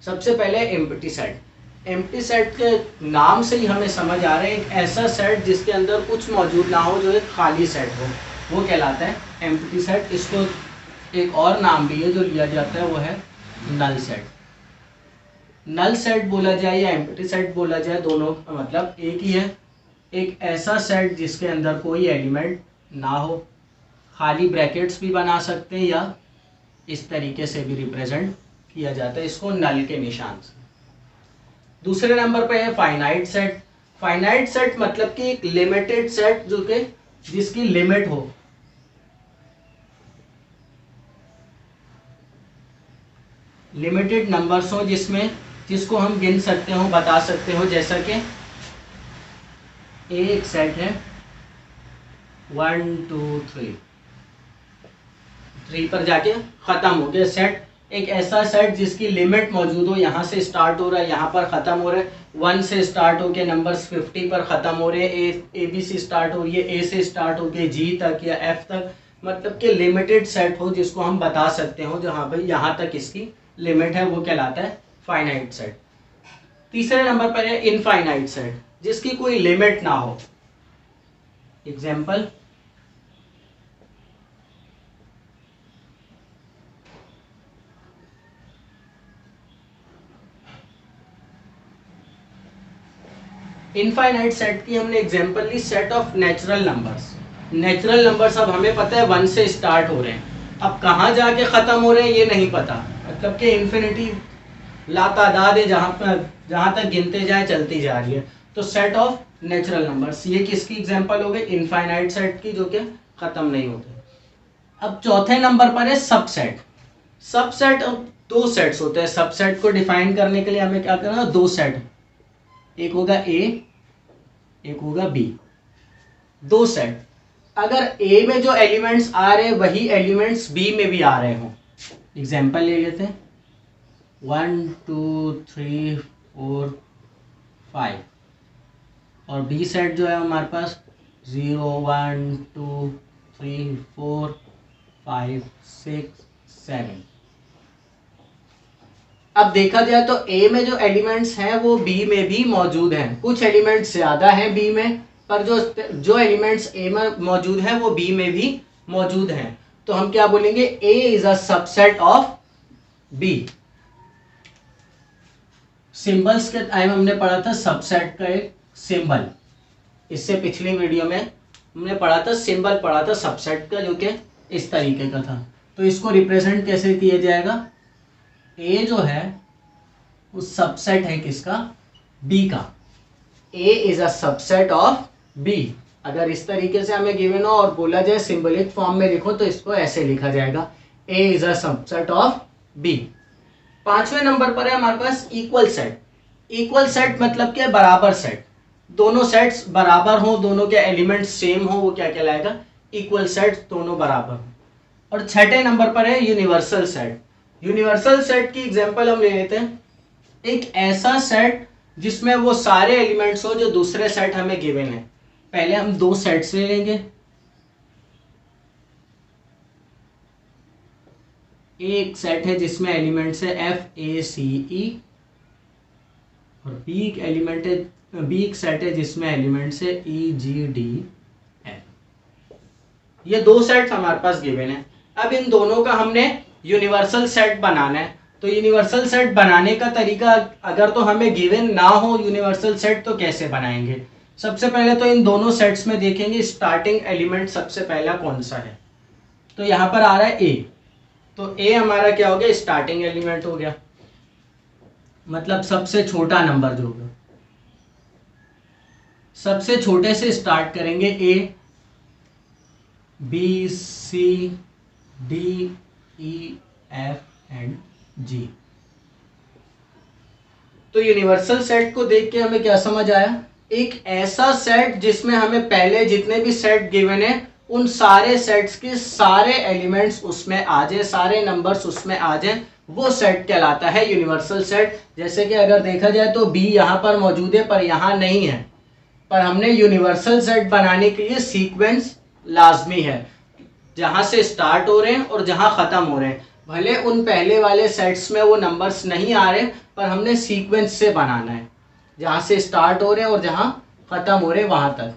सबसे पहले एम्प्टी सेट। एम्प्टी सेट के नाम से ही हमें समझ आ रहा है, एक ऐसा सेट जिसके अंदर कुछ मौजूद ना हो, जो एक खाली सेट हो, वो कहलाता है एम्प्टी सेट। इसको एक और नाम भी है जो लिया जाता है, वो है नल सेट। नल सेट बोला जाए या एम्प्टी सेट बोला जाए, दोनों मतलब एक ही है। एक ऐसा सेट जिसके अंदर कोई एलिमेंट ना हो, खाली ब्रैकेट्स भी बना सकते हैं या इस तरीके से भी रिप्रेजेंट किया जाता है, इसको नल के निशान से। दूसरे नंबर पे है फाइनाइट सेट। फाइनाइट सेट मतलब कि एक लिमिटेड सेट जो कि जिसकी लिमिट हो, लिमिटेड नंबर्स हो जिसमें जिसको हम गिन सकते हो, बता सकते हो, जैसा कि ए एक सेट है 1 2 3 पर जाके खत्म हो गया सेट। एक ऐसा सेट जिसकी लिमिट मौजूद हो, यहाँ से स्टार्ट हो रहा है, यहाँ पर ख़त्म हो रहा है, 1 से स्टार्ट होके नंबर्स 50 पर ख़त्म हो रहे हैं, ए बी से स्टार्ट हो रही है, ए से स्टार्ट होके जी तक या एफ तक, मतलब कि लिमिटेड सेट हो जिसको हम बता सकते हो जो हाँ भाई यहाँ तक इसकी लिमिट है, वो कहलाता है फाइनाइट सेट। तीसरे नंबर पर है इनफाइनाइट सेट, जिसकी कोई लिमिट ना हो। एग्जाम्पल, इनफाइनाइट सेट की हमने एग्जांपल ली set of natural numbers. Natural numbers अब हमें पता है 1 से स्टार्ट हो रहे हैं, अब कहाँ जाके ख़त्म हो रहे हैं ये नहीं पता, मतलब कि इन्फिनिटी लातादाद है, जहाँ तक गिनते जाए चलती जा रही है। तो सेट ऑफ नेचुरल नंबर्स, ये किसकी एग्जांपल हो गई? इनफाइनाइट सेट की, जो कि ख़त्म नहीं होते। अब चौथे नंबर पर है सबसेट। सबसेट, अब दो सेट्स होते हैं। सबसेट को डिफाइन करने के लिए हमें क्या करना है? दो सेट, एक होगा ए, एक होगा बी, दो सेट। अगर ए में जो एलिमेंट्स आ रहे हैं वही एलिमेंट्स बी में भी आ रहे हो। एग्जांपल ले लेते हैं, 1 2 3 4 5, और बी सेट जो है हमारे पास 0 1 2 3 4 5 6 7। अब देखा जाए तो ए में जो एलिमेंट्स हैं वो बी में भी मौजूद हैं, कुछ एलिमेंट्स ज़्यादा हैं बी में, पर जो एलिमेंट्स ए में मौजूद हैं वो बी में भी मौजूद हैं। तो हम क्या बोलेंगे? A is a subset of B. Symbols के टाइम हमने पढ़ा था सबसेट का एक सिंबल, इससे पिछली वीडियो में हमने पढ़ा था सिंबल, पढ़ा था सबसेट का, जो कि इस तरीके का था। तो इसको रिप्रेजेंट कैसे किया जाएगा? ए जो है वो सबसेट है किसका? बी का। A is a subset of B. अगर इस तरीके से हमें गिवन हो और बोला जाए सिंबलिक फॉर्म में लिखो तो इसको ऐसे लिखा जाएगा, A is a subset of B. पांचवें नंबर पर है हमारे पास इक्वल सेट। इक्वल सेट मतलब क्या? बराबर सेट। दोनों सेट्स बराबर हो, दोनों के एलिमेंट्स सेम हो, वो क्या कहलाएगा? इक्वल सेट, दोनों बराबर हो। और छठे नंबर पर है यूनिवर्सल सेट। यूनिवर्सल सेट की एग्जांपल हम ले लेते हैं, एक ऐसा सेट जिसमें वो सारे एलिमेंट्स हो जो दूसरे सेट हमें गिवन है। पहले हम दो सेट्स ले लेंगे, एक सेट है जिसमें एलिमेंट्स है एफ ए सी ई, और बी एक एलिमेंट है, बी एक सेट है जिसमें एलिमेंट्स है ई जी डी एफ। ये दो सेट्स हमारे पास गिवन है। अब इन दोनों का हमने यूनिवर्सल सेट बनाना है। तो यूनिवर्सल सेट बनाने का तरीका, अगर तो हमें गिवन ना हो यूनिवर्सल सेट तो कैसे बनाएंगे? सबसे पहले तो इन दोनों सेट्स में देखेंगे स्टार्टिंग एलिमेंट सबसे पहला कौन सा है। तो यहाँ पर आ रहा है ए, तो ए हमारा क्या हो गया? स्टार्टिंग एलिमेंट हो गया, मतलब सबसे छोटा नंबर जो होगा। सबसे छोटे से स्टार्ट करेंगे, A B C D E F and G. तो यूनिवर्सल सेट को देख के हमें क्या समझ आया? एक ऐसा सेट जिसमें हमें पहले जितने भी सेट गिवन है उन सारे सेट्स के सारे एलिमेंट्स उसमें आ जाए, सारे नंबर्स उसमें आ जाए, वो सेट कहलाता है यूनिवर्सल सेट। जैसे कि अगर देखा जाए तो बी यहाँ पर मौजूद है पर यहाँ नहीं है, पर हमने यूनिवर्सल सेट बनाने के लिए सीक्वेंस लाजमी है, जहाँ से स्टार्ट हो रहे हैं और जहाँ ख़त्म हो रहे हैं। भले उन पहले वाले सेट्स में वो नंबर्स नहीं आ रहे, पर हमने सीक्वेंस से बनाना है, जहाँ से स्टार्ट हो रहे हैं और जहाँ ख़त्म हो रहे हैं वहाँ तक,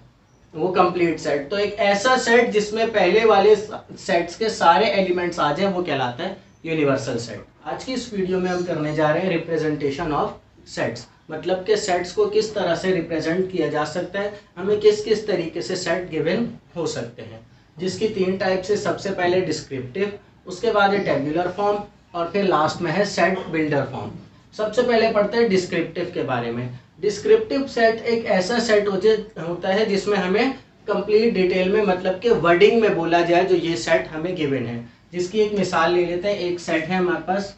वो कंप्लीट सेट। तो एक ऐसा सेट जिसमें पहले वाले सेट्स के सारे एलिमेंट्स आ जाए वो कहलाता है यूनिवर्सल सेट। आज की इस वीडियो में हम करने जा रहे हैं रिप्रेजेंटेशन ऑफ सेट्स, मतलब कि सेट्स को किस तरह से रिप्रेजेंट किया जा सकता है, हमें किस किस तरीके से सेट गिवन हो सकते हैं, जिसकी तीन टाइप से। सबसे पहले डिस्क्रिप्टिव, उसके बाद है टेबुलर फॉर्म, और फिर लास्ट में है सेट बिल्डर फॉर्म। सबसे पहले पढ़ते हैं डिस्क्रिप्टिव के बारे में। डिस्क्रिप्टिव सेट एक ऐसा सेट होता है जिसमें हमें कंप्लीट डिटेल में, मतलब कि वर्डिंग में बोला जाए जो ये सेट हमें गिवन है। जिसकी एक मिसाल ले लेते हैं। एक सेट है हमारे पास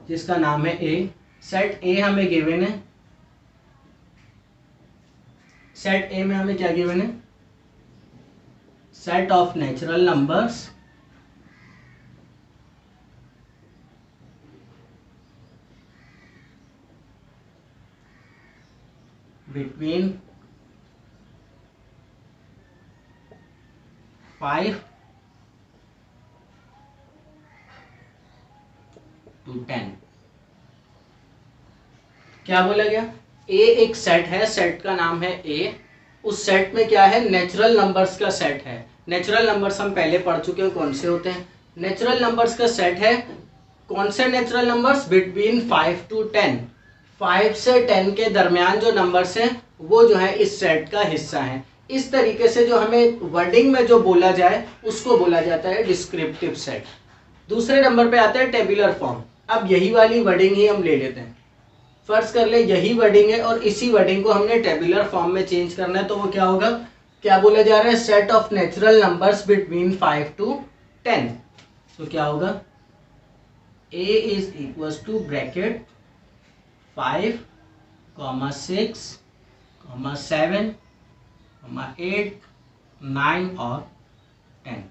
जिसका नाम है ए, सेट ए हमें गिवन है, सेट ए में हमें क्या गिवन है, set of natural numbers between 5 to 10। क्या बोला गया, ए एक सेट है, सेट का नाम है ए, उस सेट में क्या है, नेचुरल नंबर्स का सेट है। नेचुरल नंबर्स हम पहले पढ़ चुके हैं, कौन से होते हैं, नेचुरल नंबर्स का सेट है। कौन से नेचुरल नंबर्स, बिटवीन 5 to 10, 5 से 10 के दरमियान जो नंबर्स हैं वो जो है इस सेट का हिस्सा है। इस तरीके से जो हमें वर्डिंग में जो बोला जाए उसको बोला जाता है डिस्क्रिप्टिव सेट। दूसरे नंबर पे आता है टेबुलर फॉर्म। अब यही वाली वर्डिंग ही हम ले लेते हैं, फर्ज कर ले यही वर्डिंग है और इसी वर्डिंग को हमने टेबुलर फॉर्म में चेंज करना है, तो वो क्या होगा, क्या बोला जा रहा है, set of natural numbers between 5 to 10। तो क्या होगा, ए इज इक्वल टू ब्रैकेट 5, 6, 7, 8, 9 और 10।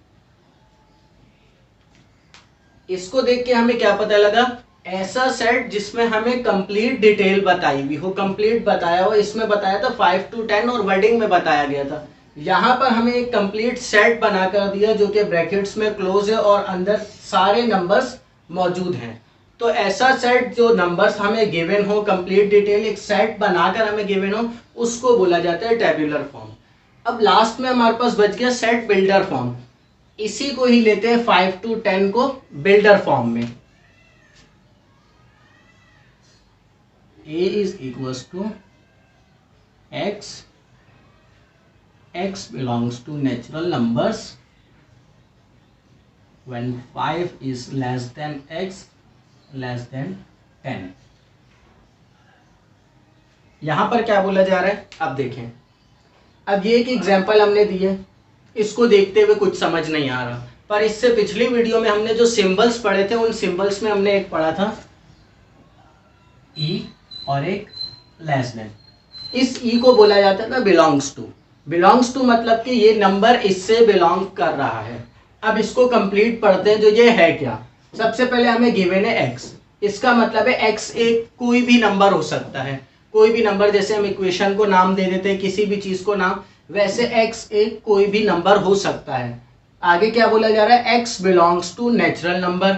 इसको देख के हमें क्या पता लगा, ऐसा सेट जिसमें हमें कंप्लीट डिटेल बताई हुई हो, कंप्लीट बताया हो। इसमें बताया था 5 to 10 और वर्डिंग में बताया गया था। यहाँ पर हमें एक कंप्लीट सेट बना कर दिया जो कि ब्रैकेट्स में क्लोज है और अंदर सारे नंबर्स मौजूद हैं। तो ऐसा सेट जो नंबर्स हमें गिवन हो, कंप्लीट डिटेल एक सेट बनाकर हमें गिवन हो, उसको बोला जाता है टेबुलर फॉर्म। अब लास्ट में हमारे पास बच गया सेट बिल्डर फॉर्म। इसी को ही लेते हैं 5 to 10 को बिल्डर फॉर्म में। A is equals to x, x belongs to natural numbers when 5 is less than x less than 10। यहां पर क्या बोला जा रहा है, अब देखें। अब ये एक एग्जाम्पल हमने दी है, इसको देखते हुए कुछ समझ नहीं आ रहा, पर इससे पिछली वीडियो में हमने जो सिंबल्स पढ़े थे उन सिंबल्स में हमने एक पढ़ा था ई और एक लेस देन। इस ई को बोला जाता था बिलोंग्स टू। बिलोंग्स टू मतलब कि ये नंबर इससे बिलोंग कर रहा है। अब इसको कंप्लीट पढ़ते हैं, जो ये है क्या। सबसे पहले हमें गिवन है एक्स, इसका मतलब है एक्स एक कोई भी नंबर हो सकता है, कोई भी नंबर। जैसे हम इक्वेशन को नाम दे देते हैं, किसी भी चीज को नाम, वैसे एक्स एक कोई भी नंबर हो सकता है। आगे क्या बोला जा रहा है, X belongs to natural number.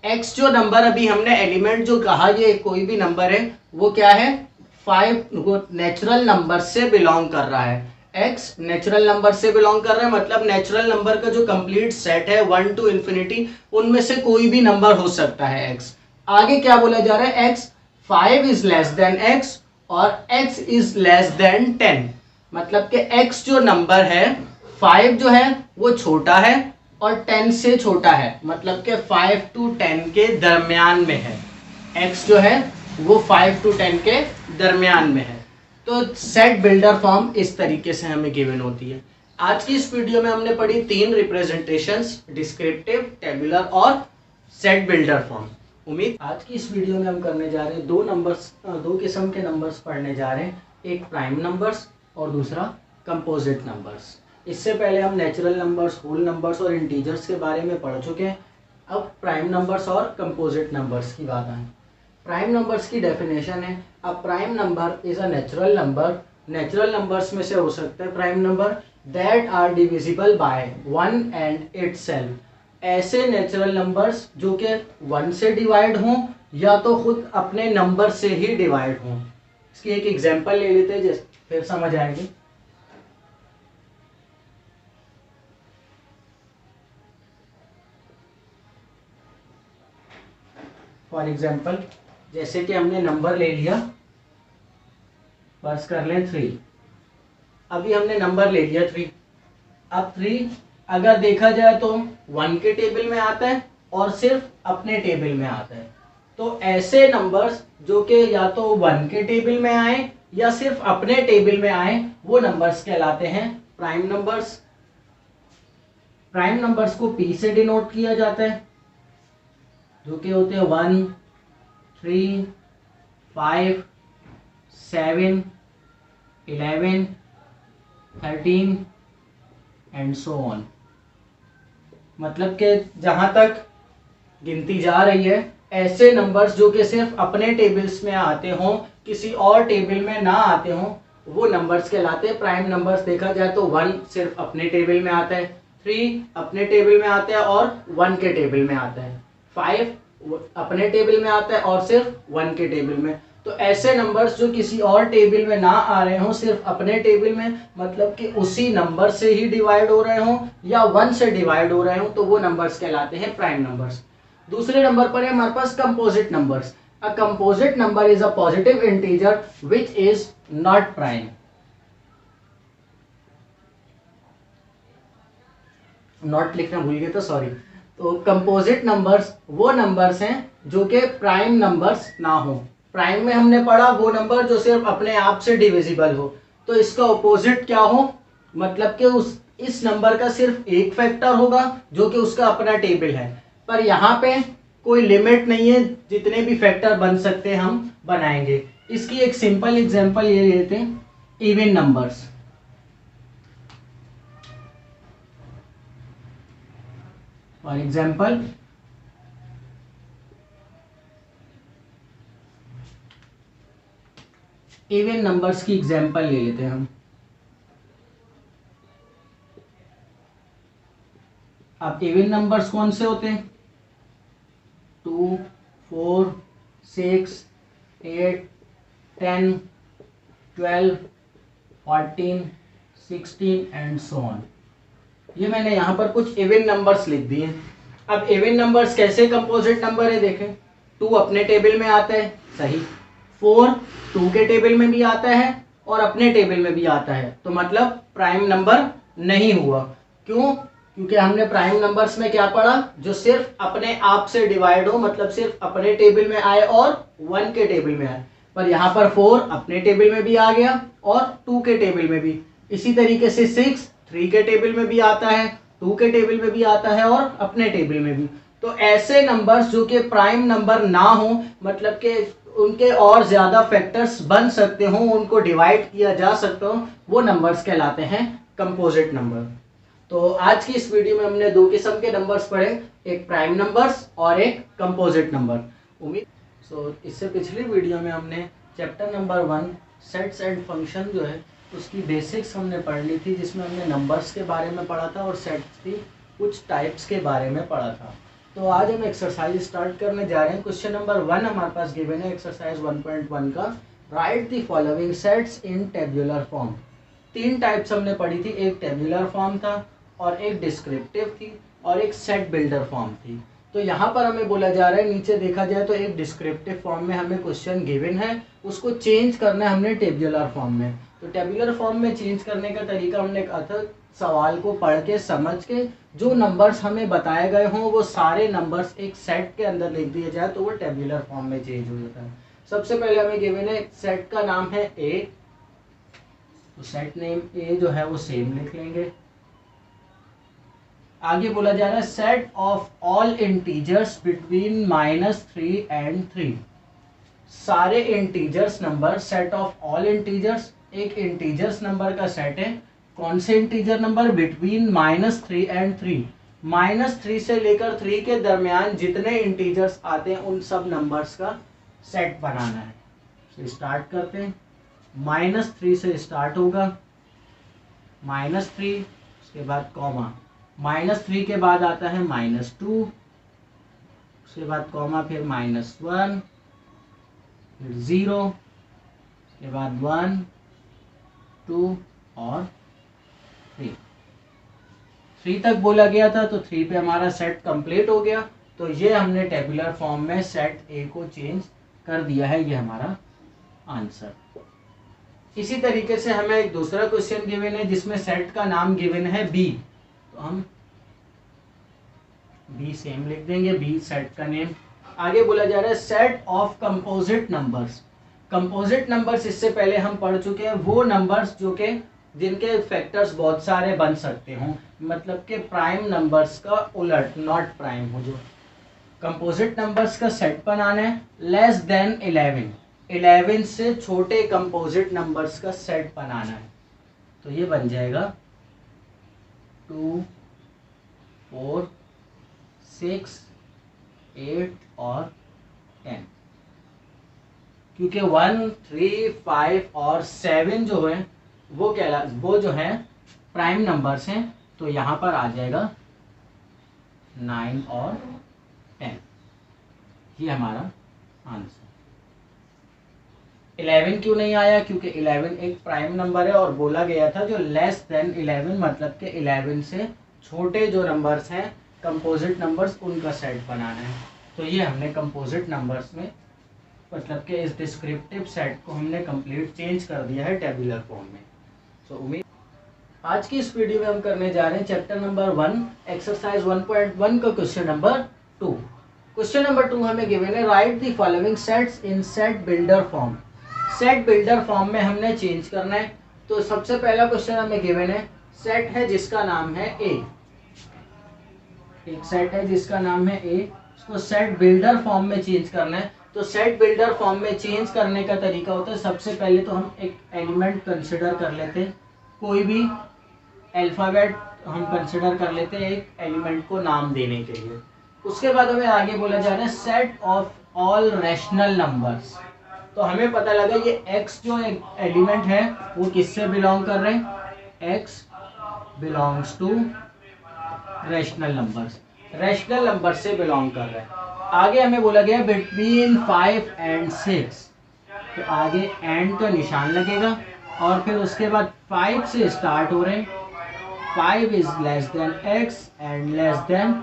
X जो नंबर अभी हमने एलिमेंट जो कहा ये कोई भी नंबर है, वो क्या है, 5, वो नेचुरल नंबर से बिलोंग कर रहा है। एक्स नेचुरल नंबर से बिलोंग कर रहा है, मतलब नेचुरल नंबर का जो कंप्लीट सेट है 1 to infinity, उनमें से कोई भी नंबर हो सकता है एक्स। आगे क्या बोला जा रहा है, x 5 is less then x और एक्स इज लेस देन 10। मतलब कि एक्स जो नंबर है 5 जो है वो छोटा है और 10 से छोटा है, मतलब कि 5 to 10 के दरमियान में है। x जो है वो 5 to 10 के दरमियान में है। तो सेट बिल्डर फॉर्म इस तरीके से हमें गिवन होती है। आज की इस वीडियो में हमने पढ़ी 3 रिप्रेजेंटेशंस, डिस्क्रिप्टिव, टेबुलर और सेट बिल्डर फॉर्म। उम्मीद आज की इस वीडियो में हम करने जा रहे हैं दो किस्म के नंबर्स पढ़ने जा रहे हैं, एक प्राइम नंबर्स और दूसरा कंपोजिट नंबर्स। इससे पहले हम नेचुरल नंबर्स, होल नंबर्स और इंटीजर्स के बारे में पढ़ चुके हैं। अब प्राइम नंबर्स और कंपोजिट नंबर्स की बात आए। प्राइम नंबर्स की डेफिनेशन है, a prime number is a natural number. Natural numbers में से हो सकते हैं prime number that are divisible by 1 and itself. ऐसे नेचुरल नंबर्स जो कि 1 से डिवाइड हों या तो खुद अपने नंबर से ही डिवाइड हों। इसकी एक एग्जांपल ले लेते हैं, जैसे फिर समझ आएगी। फॉर एग्जाम्पल, जैसे कि हमने नंबर ले लिया, फर्ज कर लें 3। अभी हमने नंबर ले लिया 3। अब 3 अगर देखा जाए तो 1 के टेबल में आता है और सिर्फ अपने टेबल में आता है। तो ऐसे नंबर्स जो कि या तो 1 के टेबल में आए या सिर्फ अपने टेबल में आए, वो नंबर्स कहलाते हैं प्राइम नंबर्स। प्राइम नंबर्स को P से डिनोट किया जाता है, जो कि होते हैं 1, 3, 5, 7, 11, 13 एंड सो ऑन। मतलब कि जहां तक गिनती जा रही है, ऐसे नंबर्स जो कि सिर्फ अपने टेबल्स में आते हों, किसी और टेबल में ना आते हों, वो नंबर्स कहलाते हैं प्राइम नंबर्स। देखा जाए तो 1 सिर्फ अपने टेबल में आता है, 3 अपने टेबल में आता है और 1 के टेबल में आता है, 5 अपने टेबल में आता है और सिर्फ 1 के टेबल में। तो ऐसे नंबर्स जो किसी और टेबल में ना आ रहे हों, सिर्फ अपने टेबल में, मतलब कि उसी नंबर से ही डिवाइड हो रहे हों या 1 से डिवाइड हो रहे हों, तो वो नंबर्स कहलाते हैं प्राइम नंबर्स। दूसरे नंबर पर है हमारे पास composite numbers. A composite number is a positive integer which is not prime. Not लिखना भूल गए तो सॉरी। तो कंपोजिट नंबर्स वो नंबर्स हैं जो कि प्राइम नंबर्स ना हो। प्राइम में हमने पढ़ा वो नंबर जो सिर्फ अपने आप से डिविजिबल हो। तो इसका ऑपोजिट क्या हो, मतलब कि इस नंबर का सिर्फ एक फैक्टर होगा जो कि उसका अपना टेबल है, पर यहाँ पे कोई लिमिट नहीं है, जितने भी फैक्टर बन सकते हैं हम बनाएंगे। इसकी एक सिंपल एग्जांपल ये लेते हैं, even numbers. For example even numbers की एग्जांपल ले लेते हैं हम। अब इवन नंबर्स कौन से होते हैं? 2, 4, 6, 8, 10, 12, 14, 16 एंड सो ऑन। ये मैंने यहाँ पर कुछ इवन नंबर्स लिख दिए हैं। अब इवन नंबर्स कैसे कंपोजिट नंबर है देखें। 2 अपने टेबल में आता है, सही। 4 2 के टेबल में भी आता है और अपने टेबल में भी आता है, तो मतलब प्राइम नंबर नहीं हुआ। क्यों? क्योंकि हमने प्राइम नंबर्स में क्या पढ़ा, जो सिर्फ अपने आप से डिवाइड हो, मतलब सिर्फ अपने टेबल में आए और 1 के टेबल में आए। पर यहाँ पर 4 अपने टेबल में भी आ गया और 2 के टेबल में भी। इसी तरीके से 6 3 के टेबल में भी आता है, 2 के टेबल में भी आता है और अपने टेबल में भी। तो ऐसे नंबर्स जो कि प्राइम नंबर ना हो, मतलब कि उनके और ज्यादा फैक्टर्स बन सकते हो, उनको डिवाइड किया जा सकता हो, वो नंबर्स कहलाते हैं कंपोजिट नंबर। तो आज की इस वीडियो में हमने 2 किस्म के नंबर्स पढ़े, एक प्राइम नंबर्स और एक कंपोजिट नंबर। उम्मीद इससे पिछली वीडियो में हमने chapter number 1 sets and function जो है उसकी बेसिक्स हमने पढ़ ली थी, जिसमें हमने नंबर्स के बारे में पढ़ा था और सेट्स की कुछ टाइप्स के बारे में पढ़ा था। तो आज हम एक्सरसाइज स्टार्ट करने जा रहे हैं। क्वेश्चन नंबर 1 हमारे पास गिवन है एक्सरसाइज 1.1 का। Right the following sets in tabular form. 3 types हमने पढ़ी थी, एक टेबुलर फॉर्म था और एक डिस्क्रिप्टिव थी और एक सेट बिल्डर फॉर्म थी। तो यहाँ पर हमें बोला जा रहा है, नीचे देखा जाए तो एक डिस्क्रिप्टिव फॉर्म में हमें क्वेश्चन गिवन है, उसको चेंज करना है हमने टेबुलर फॉर्म में। तो टेबुलर फॉर्म में चेंज करने का तरीका हमने कहा था, सवाल को पढ़ के समझ के जो नंबर्स हमें बताए गए हों वो सारे नंबर्स एक सेट के अंदर लिख दिए जाए तो वो टेबुलर फॉर्म में चेंज हो जाता है। सबसे पहले हमें गिवन है सेट का नाम है ए, तो सेट नेम ए जो है वो सेम लिख लेंगे। आगे बोला जा रहा है set of all integers between -3 and 3। सारे integers number, set of all integers एक इंटीजर्स नंबर का सेट है। कौन से इंटीजर नंबर? Between -3 and 3। -3 से लेकर 3 के दरमियान जितने इंटीजर्स आते हैं उन सब नंबर्स का सेट बनाना है। तो स्टार्ट करते हैं। -3 से स्टार्ट होगा, -3 उसके बाद कॉमा, -3 के बाद आता है -2, उसके बाद कॉमा, फिर -1, फिर 0, उसके बाद 1, 2 और 3 तक बोला गया था। तो 3 पे हमारा सेट कंप्लीट हो गया। तो ये हमने टेबुलर फॉर्म में सेट ए को चेंज कर दिया है, ये हमारा आंसर। इसी तरीके से हमें एक दूसरा क्वेश्चन गिवन है जिसमें सेट का नाम गिवन है बी, तो हम बी सेम लिख देंगे, बी सेट का नेम। आगे बोला जा रहा है set of composite numbers. Composite numbers इससे पहले हम पढ़ चुके हैं, वो नंबर्स जो कि जिनके फैक्टर्स बहुत सारे बन सकते हों, मतलब कि प्राइम नंबर्स का उलट, नॉट प्राइम हो। जो कंपोजिट नंबर्स का सेट बनाना है लेस देन 11, 11 से छोटे कंपोजिट नंबर्स का सेट बनाना है। तो ये बन जाएगा 2, 4, 6, 8 और 10, क्योंकि 1, 3, 5 और 7 जो है वो जो है प्राइम नंबर्स हैं, तो यहाँ पर आ जाएगा 9 और 10। ये हमारा आंसर। 11 क्यों नहीं आया? क्योंकि 11 एक प्राइम नंबर है और बोला गया था जो लेस देन 11 मतलब कि 11 से छोटे जो नंबर्स हैं कंपोजिट नंबर्स, उनका सेट बनाना है। तो ये हमने कंपोजिट नंबर्स में मतलब कि इस डिस्क्रिप्टिव सेट को हमने कंप्लीट चेंज कर दिया है टेबुलर फॉर्म में। तो उम्मीद आज की इस वीडियो में हम करने जा रहे हैं चैप्टर नंबर 1 एक्सरसाइज 1.1 का क्वेश्चन नंबर 2। क्वेश्चन नंबर 2 हमें गिवन है right the following sets in set builder form. Set builder form में हमने चेंज करना है। तो सबसे पहला क्वेश्चन हमें गिवन है सेट है जिसका नाम है ए, एक सेट है जिसका नाम है ए, उसको सेट बिल्डर फॉर्म में चेंज करना है। तो सेट बिल्डर फॉर्म में चेंज करने का तरीका होता है, सबसे पहले तो हम एक एलिमेंट कंसिडर कर लेते हैं, कोई भी अल्फाबेट हम कंसिडर कर लेते हैं एक एलिमेंट को नाम देने के लिए। उसके बाद हमें आगे बोला जा रहा है set of all rational numbers. तो हमें पता लगा ये x जो एलिमेंट है वो किससे बिलोंग कर रहे हैं, x belongs to rational numbers, rational number से बिलोंग कर रहे हैं। आगे हमें बोला गया बिटवीन 5 and 6, तो आगे एंड का निशान लगेगा और फिर उसके बाद 5 से स्टार्ट हो रहे हैं, 5 is less then x and less than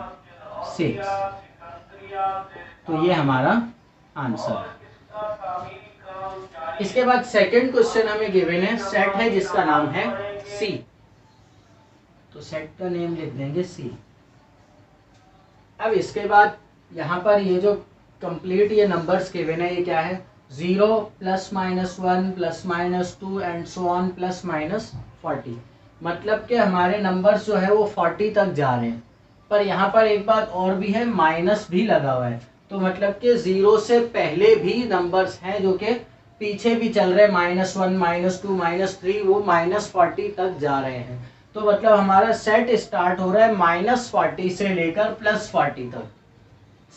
6। तो ये हमारा आंसर है। इसके बाद सेकंड क्वेश्चन हमें गिवन है सेट है जिसका नाम है C। तो सेट का नेम लिख देंगे C। अब इसके बाद यहाँ पर ये जो कंप्लीट ये नंबर्स गिवन है ये क्या है, 0 +-1 +-2 एंड सो ऑन +-40। मतलब कि हमारे नंबर्स जो है वो 40 तक जा रहे हैं। पर यहाँ पर एक बात और भी है, माइनस भी लगा हुआ है। तो मतलब कि 0 से पहले भी नंबर्स हैं जो कि पीछे भी चल रहे हैं, -1 -2 -3, वो -40 तक जा रहे हैं। तो मतलब हमारा सेट स्टार्ट हो रहा है -40 से लेकर +40 तक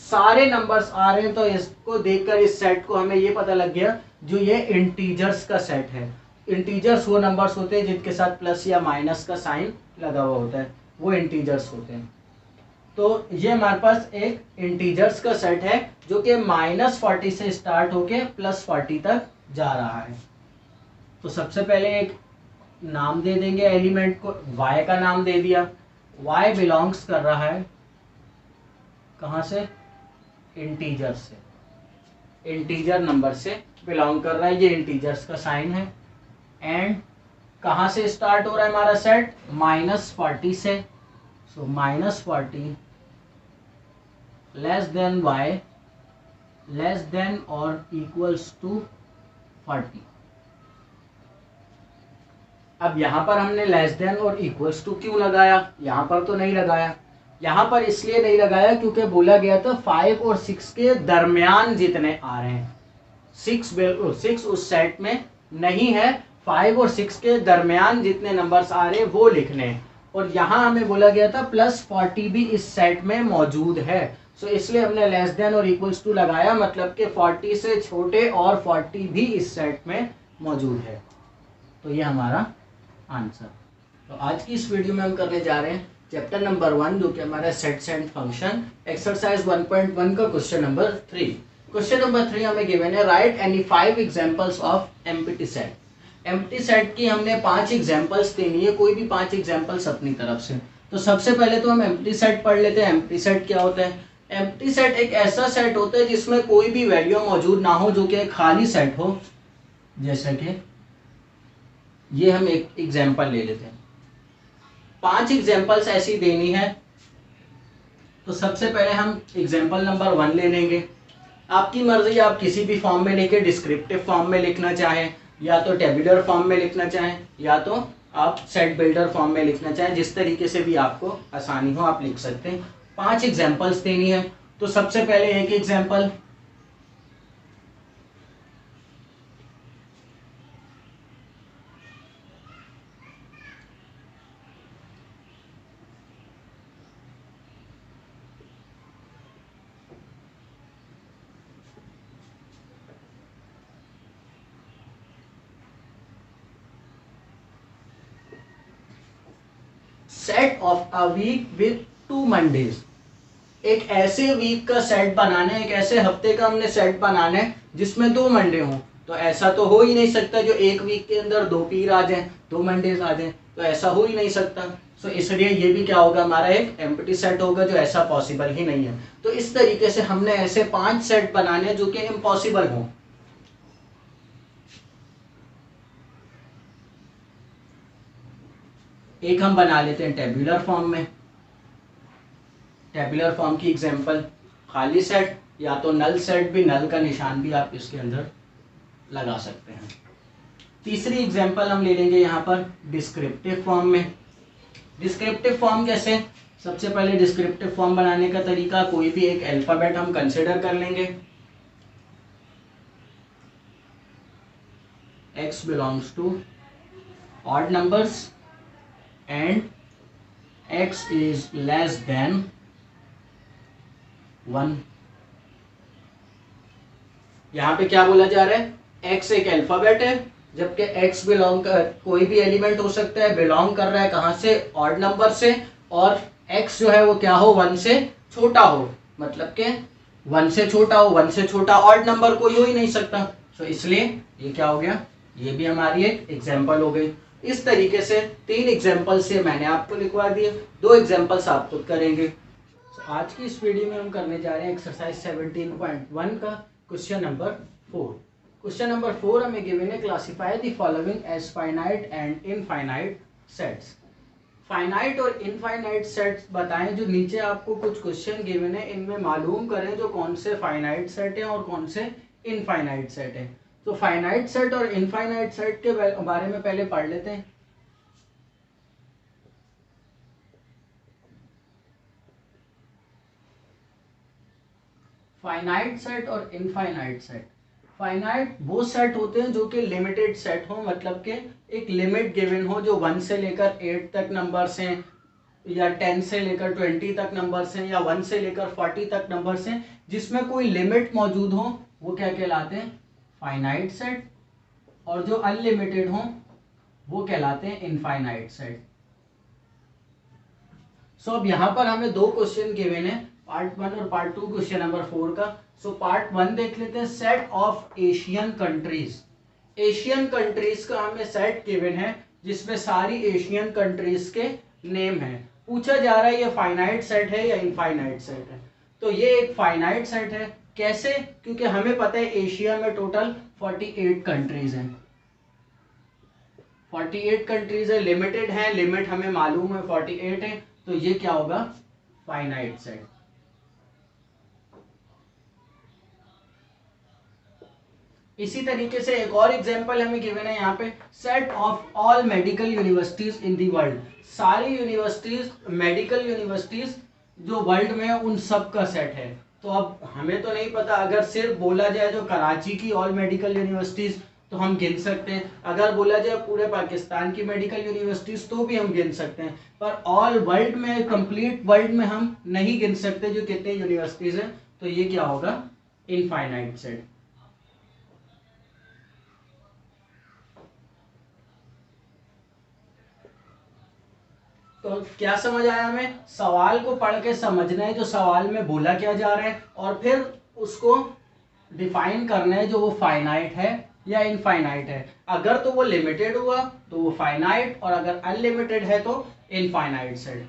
सारे नंबर्स आ रहे हैं। तो इसको देखकर इस सेट को हमें ये पता लग गया जो ये इंटीजर्स का सेट है। इंटीजर्स वो नंबर्स होते हैं जिनके साथ प्लस या माइनस का साइन लगा हुआ होता है, वो इंटीजर्स होते हैं। तो ये हमारे पास एक इंटीजर्स का सेट है जो कि -40 से स्टार्ट होके +40 तक जा रहा है। तो सबसे पहले एक नाम दे देंगे एलिमेंट को, y का नाम दे दिया। y बिलोंग्स कर रहा है कहाँ से, इंटीजर से, इंटीजर नंबर से बिलोंग कर रहा है, ये इंटीजर्स का साइन है। एंड कहाँ से स्टार्ट हो रहा है हमारा सेट, -40 से। सो -40 less than y less than और इक्वल्स टू 40। अब यहाँ पर हमने लेस देन और इक्वल्स टू क्यों लगाया, यहाँ पर तो नहीं लगाया। यहाँ पर इसलिए नहीं लगाया क्योंकि बोला गया था 5 और 6 के दरमियान जितने आ रहे हैं, 6 उस सेट में नहीं है, 5 और 6 के दरमियान जितने नंबर्स आ रहे हैं वो लिखने हैं। और यहाँ हमें बोला गया था +40 भी इस सेट में मौजूद है। सो इसलिए हमने लेस देन और इक्वल्स टू लगाया, मतलब कि 40 से छोटे और 40 भी इस सेट में मौजूद है। तो ये हमारा आंसर। तो आज की इस वीडियो में हम करने जा रहे हैं चैप्टर नंबर 1 जो कि हमारा सेट्स एंड फंक्शन, एक्सरसाइज 1.1 का क्वेश्चन नंबर 3। क्वेश्चन नंबर 3 हमें गिवन है right any 5 examples of empty set. Empty set की हमने 5 एग्जांपल्स देनी है, कोई भी 5 एग्जांपल्स अपनी तरफ से। तो सबसे पहले तो हम एम्प्टी सेट पढ़ लेते हैं। एम्प्टी सेट क्या होता है, एम्प्टी सेट एक ऐसा सेट होता है जिसमें कोई भी वैल्यू मौजूद ना हो, जो कि खाली सेट हो। जैसे कि ये हम एक एग्जांपल ले लेते हैं, 5 एग्जांपल्स ऐसी देनी है। तो सबसे पहले हम एग्जांपल नंबर 1 ले लेंगे। आपकी मर्जी, आप किसी भी फॉर्म में लिखे, डिस्क्रिप्टिव फॉर्म में लिखना चाहें, या तो टेबुलर फॉर्म में लिखना चाहें, या तो आप सेट बिल्डर फॉर्म में लिखना चाहें, जिस तरीके से भी आपको आसानी हो आप लिख सकते हैं। 5 एग्जांपल्स देनी है। तो सबसे पहले एक example, set of a week with 2 Mondays. एक ऐसे वीक का सेट बनाना है, एक ऐसे हफ्ते का हमने सेट बनाना है जिसमें 2 मंडे हों। तो ऐसा तो हो ही नहीं सकता जो एक वीक के अंदर 2 पीर आ जाए, 2 मंडेज आ जाए, तो ऐसा हो ही नहीं सकता। सो इसलिए ये भी क्या होगा, हमारा एक एम्प्टी सेट होगा, जो ऐसा पॉसिबल ही नहीं है। तो इस तरीके से हमने ऐसे 5 सेट बनाने जो कि इम्पॉसिबल हों। एक हम बना लेते हैं टेबुलर फॉर्म में। टेबुलर फॉर्म की एग्जांपल खाली सेट, या तो नल सेट भी, नल का निशान भी आप इसके अंदर लगा सकते हैं। तीसरी एग्जांपल हम ले लेंगे यहाँ पर डिस्क्रिप्टिव फॉर्म में। डिस्क्रिप्टिव फॉर्म कैसे, सबसे पहले डिस्क्रिप्टिव फॉर्म बनाने का तरीका, कोई भी एक अल्फाबेट हम कंसिडर कर लेंगे। x belongs to odd numbers and x is less than 1। यहां पे क्या बोला जा रहा है, x एक अल्फाबेट है, जबकि x बिलोंग कर, कोई भी एलिमेंट हो सकता है, बिलोंग कर रहा है कहां से, ऑड नंबर से, और x जो है वो क्या हो, 1 से छोटा हो, मतलब के 1 से छोटा हो, 1 से छोटा ऑड नंबर कोई हो ही नहीं सकता। तो इसलिए ये क्या हो गया, ये भी हमारी एक एग्जाम्पल हो गई। इस तरीके से 3 एग्जाम्पल से मैंने आपको लिखवा दिए, 2 एग्जाम्पल्स आप खुद करेंगे। आज की इस वीडियो में हम करने जा रहे हैं एक्सरसाइज 17.1 का क्वेश्चन नंबर 4। क्वेश्चन नंबर 4 हमें गिवन है, classify the following as finite and infinite sets. Finite और इनफाइनाइट सेट्स बताएं। जो नीचे आपको कुछ क्वेश्चन गिवन है, इनमें मालूम करें जो कौन से फाइनाइट सेट हैं और कौन से इनफाइनाइट सेट हैं। तो फाइनाइट सेट और इनफाइनाइट सेट के बारे में पहले पढ़ लेते हैं। फाइनाइट सेट और इनफाइनाइट सेट। फाइनाइट वो सेट होते हैं जो कि लिमिटेड सेट हो, मतलब कि एक लिमिट गिवन हो, जो 1 से लेकर 8 तक नंबर्स हैं, या 10 से लेकर 20 तक नंबर्स हैं, या 1 से लेकर 40 तक नंबर्स हैं, जिसमें कोई लिमिट मौजूद हो, वो क्या कहलाते हैं, फाइनाइट सेट। और जो अनलिमिटेड हो वो कहलाते हैं इनफाइनाइट सेट। सो अब यहाँ पर हमें 2 क्वेश्चन गिवन है, पार्ट 1 और पार्ट 2 क्वेश्चन नंबर 4 का। सो पार्ट 1 देख लेते हैं, set of Asian countries. Asian countries का हमें सेट गिवन है, जिसमें सारी एशियन कंट्रीज के नेम है। पूछा जा रहा है ये फाइनाइट सेट है या इनफाइनाइट सेट है। तो ये एक फाइनाइट सेट है। कैसे, क्योंकि हमें पता है एशिया में टोटल 48 कंट्रीज हैं। 48 कंट्रीज है, लिमिटेड है, लिमिट हमें मालूम है 48 है, तो ये क्या होगा, फाइनाइट सेट। इसी तरीके से एक और एग्जांपल हमें गिवन है यहाँ पे, set of all medical universities in the world. सारी यूनिवर्सिटीज, मेडिकल यूनिवर्सिटीज जो वर्ल्ड में है, उन सब का सेट है। तो अब हमें तो नहीं पता, अगर सिर्फ बोला जाए जो कराची की ऑल मेडिकल यूनिवर्सिटीज तो हम गिन सकते हैं, अगर बोला जाए पूरे पाकिस्तान की मेडिकल यूनिवर्सिटीज तो भी हम गिन सकते हैं, पर ऑल वर्ल्ड में, कंप्लीट वर्ल्ड में हम नहीं गिन सकते जो कितने यूनिवर्सिटीज हैं। तो ये क्या होगा, इनफाइनाइट सेट। तो क्या समझ आया हमें, सवाल को पढ़ के समझना है जो सवाल में बोला क्या जा रहा है, और फिर उसको डिफाइन करना है जो वो फाइनाइट है या इनफाइनाइट है। अगर तो वो लिमिटेड हुआ तो वो फाइनाइट, और अगर अनलिमिटेड है तो इनफाइनाइट सेट।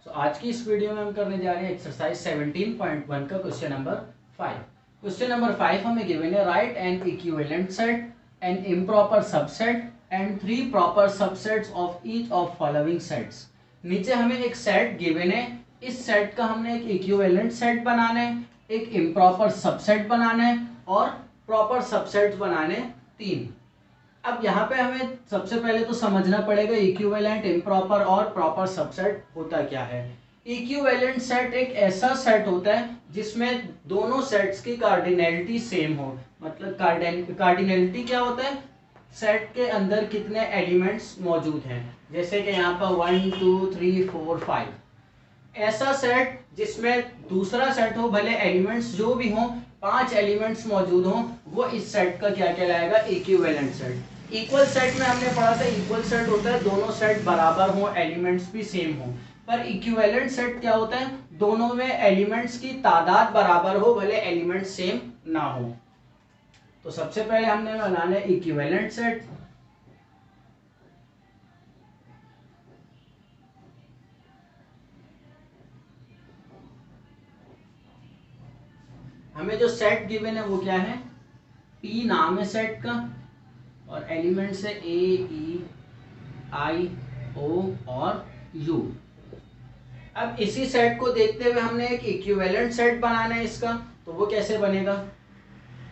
तो आज की इस वीडियो में हम करने जा रहे हैं एक्सरसाइज 17.1 का क्वेश्चन नंबर 5। क्वेश्चन नंबर 5 हमें गिवन है, write an equivalent set, an improper subset and 3 proper subsets of each of following sets. नीचे हमें एक सेट गिवन है, इस सेट का हमने एक इक्विवेलेंट सेट बनाना है, एक इम्प्रॉपर सबसेट बनाना है, और प्रॉपर सबसेट बनाने 3। अब यहाँ पे हमें सबसे पहले तो समझना पड़ेगा इक्विवेलेंट, इम्प्रॉपर और प्रॉपर सबसेट होता क्या है। इक्विवेलेंट सेट एक ऐसा सेट होता है जिसमें दोनों सेट्स की कार्डिनैलिटी सेम हो। मतलब कार्डिनैलिटी क्या होता है, सेट के अंदर कितने एलिमेंट्स मौजूद हैं, जैसे कि यहाँ पर 1 2 3 4 5। ऐसा सेट जिसमें दूसरा सेट हो, भले एलिमेंट्स जो भी हों, 5 एलिमेंट्स मौजूद हों, वो इस सेट का क्या कहलाएगा, इक्विवेलेंट सेट। इक्वल सेट में हमने पढ़ा था, इक्वल सेट होता है दोनों सेट बराबर हो, एलिमेंट्स भी सेम हो। पर इक्विवेलेंट सेट क्या होता है, दोनों में एलिमेंट्स की तादाद बराबर हो, भले एलिमेंट सेम ना हो। तो सबसे पहले हमने बनाना है इक्विवेलेंट सेट। हमें जो सेट गिवन है वो क्या है, P नाम है सेट का, और एलिमेंट्स है A, E, I, O और U। अब इसी सेट को देखते हुए हमने एक इक्विवेलेंट सेट बनाना है इसका, तो वो कैसे बनेगा,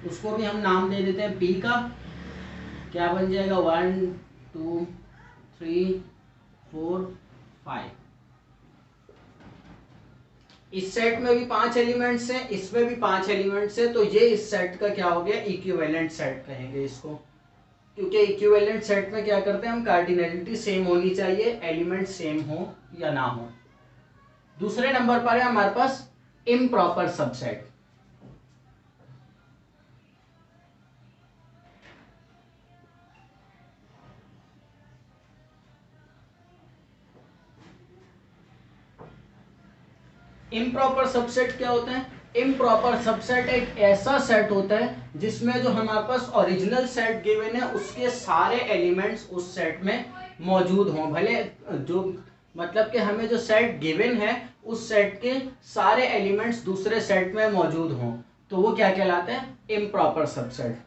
उसको भी हम नाम दे देते हैं P का। क्या बन जाएगा, 1 2 3 4 5। इस सेट में भी 5 एलिमेंट्स हैं, इसमें भी 5 एलिमेंट्स हैं, तो ये इस सेट का क्या हो गया, इक्विवेलेंट सेट कहेंगे इसको। क्योंकि इक्विवेलेंट सेट में क्या करते हैं हम, कार्डिनलिटी सेम होनी चाहिए, एलिमेंट सेम हो या ना हो। दूसरे नंबर पर है हमारे पास इम्प्रॉपर सबसेट। इम्प्रॉपर सबसेट क्या होता है, इम्प्रॉपर सबसेट एक ऐसा सेट होता है जिसमें जो हमारे पास ओरिजिनल सेट गिवन है उसके सारे एलिमेंट्स उस सेट में मौजूद हों, भले जो मतलब कि हमें जो सेट गिवन है उस सेट के सारे एलिमेंट्स दूसरे सेट में मौजूद हों, तो वो क्या कहलाता है, इम्प्रॉपर सबसेट।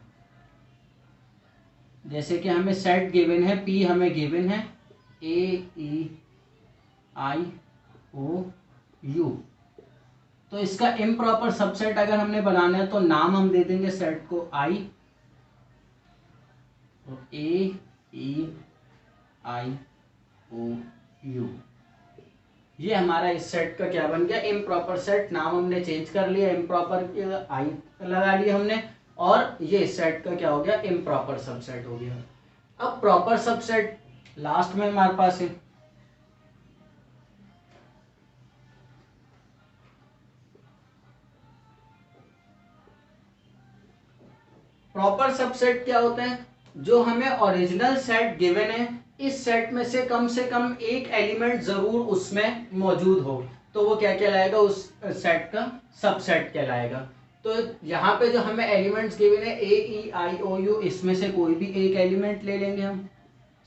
जैसे कि हमें सेट गिवन है, P हमें गिवन है A, E, I, O, U, तो इसका इम्प्रॉपर सबसेट अगर हमने बनाना है तो नाम हम दे देंगे सेट को I, और A, E, I, O, U। ये हमारा इस सेट का क्या बन गया, इम्प्रॉपर सेट। नाम हमने चेंज कर लिया, इम्प्रॉपर I लगा लिया हमने, और ये इस सेट का क्या हो गया, इम्प्रॉपर सबसेट हो गया। अब प्रॉपर सबसेट लास्ट में हमारे पास है। प्रॉपर सबसेट क्या होता है, जो हमें ओरिजिनल सेट गिवन है, इस सेट में से कम एक एलिमेंट जरूर उसमें मौजूद हो, तो वो क्या कहलाएगा, उस सेट का सबसेट कहलाएगा। तो यहाँ पे जो हमें एलिमेंट्स गिवन है A, E, I, O, U, इसमें से कोई भी एक एलिमेंट ले लेंगे हम,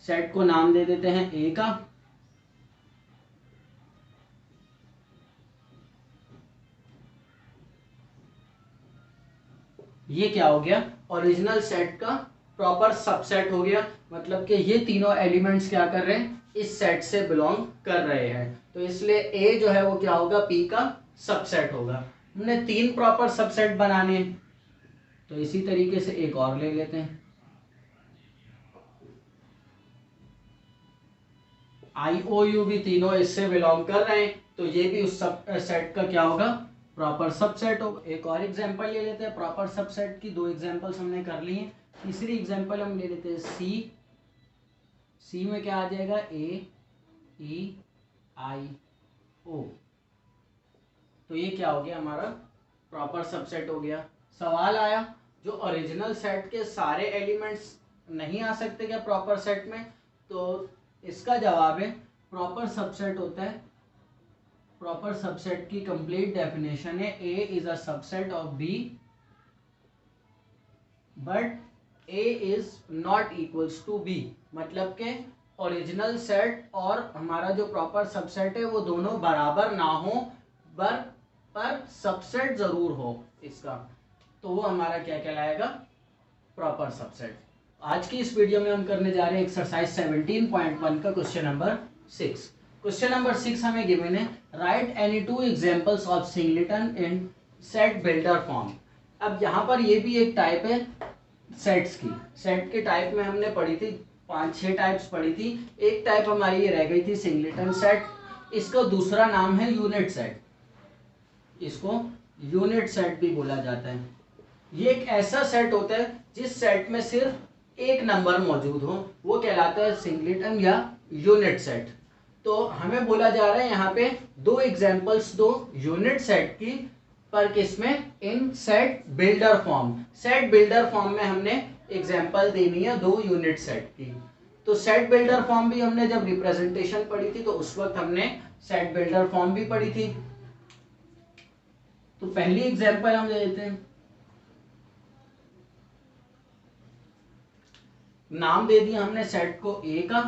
सेट को नाम दे देते हैं A का, ये क्या हो गया, ओरिजिनल सेट का प्रॉपर सबसेट हो गया। मतलब कि ये तीनों एलिमेंट्स क्या कर रहे हैं, इस सेट से बिलोंग कर रहे हैं, तो इसलिए ए जो है वो क्या होगा, पी का सबसेट होगा। हमने 3 प्रॉपर सबसेट बनाने हैं, तो इसी तरीके से एक और ले लेते हैं, आई ओ यू भी तीनों इससे बिलोंग कर रहे हैं, तो ये भी उस सब सेट का क्या होगा, प्रॉपर सबसेट होगा। एक और एग्जांपल ले लेते हैं प्रॉपर सबसेट की, 2 एग्जांपल्स हमने कर ली हैं। तीसरी एग्जांपल हम ले लेते हैं सी में क्या आ जाएगा, ए, ई, आई, ओ, तो ये क्या हो गया, हमारा प्रॉपर सबसेट हो गया। सवाल आया, जो ओरिजिनल सेट के सारे एलिमेंट्स नहीं आ सकते क्या प्रॉपर सेट में, तो इसका जवाब है प्रॉपर सबसेट होता है, प्रॉपर सबसेट की कंप्लीट डेफिनेशन है, A is a subset of B but A is not equals to B. मतलब के ओरिजिनल सेट और हमारा जो प्रॉपर सबसेट है वो दोनों बराबर ना हो, पर सबसेट जरूर हो इसका, तो वो हमारा क्या कहलाएगा, प्रॉपर सबसेट। आज की इस वीडियो में हम करने जा रहे हैं एक्सरसाइज 17.1 का क्वेश्चन नंबर 6। क्वेश्चन नंबर 6 हमें गिवन है, right any 2 examples of singleton in set builder form. अब यहाँ पर ये भी एक टाइप है सेट्स की, सेट के टाइप में हमने पढ़ी थी 5-6 टाइप्स पढ़ी थी। एक टाइप हमारी ये रह गई थी सिंगलेटन सेट, इसका दूसरा नाम है यूनिट सेट, इसको यूनिट सेट भी बोला जाता है। ये एक ऐसा सेट होता है जिस सेट में सिर्फ एक नंबर मौजूद हो, वो कहलाता है सिंगलेटन या यूनिट सेट। तो हमें बोला जा रहा है यहाँ पे 2 एग्जांपल्स दो यूनिट सेट की, पर किसमें, इन set builder form. Set builder form में हमने एग्जाम्पल देनी है 2 यूनिट सेट की। तो सेट बिल्डर फॉर्म भी हमने जब रिप्रेजेंटेशन पढ़ी थी तो उस वक्त हमने सेट बिल्डर फॉर्म भी पढ़ी थी। तो पहली एग्जाम्पल हम ले लेते हैं, नाम दे दिया हमने सेट को ए का,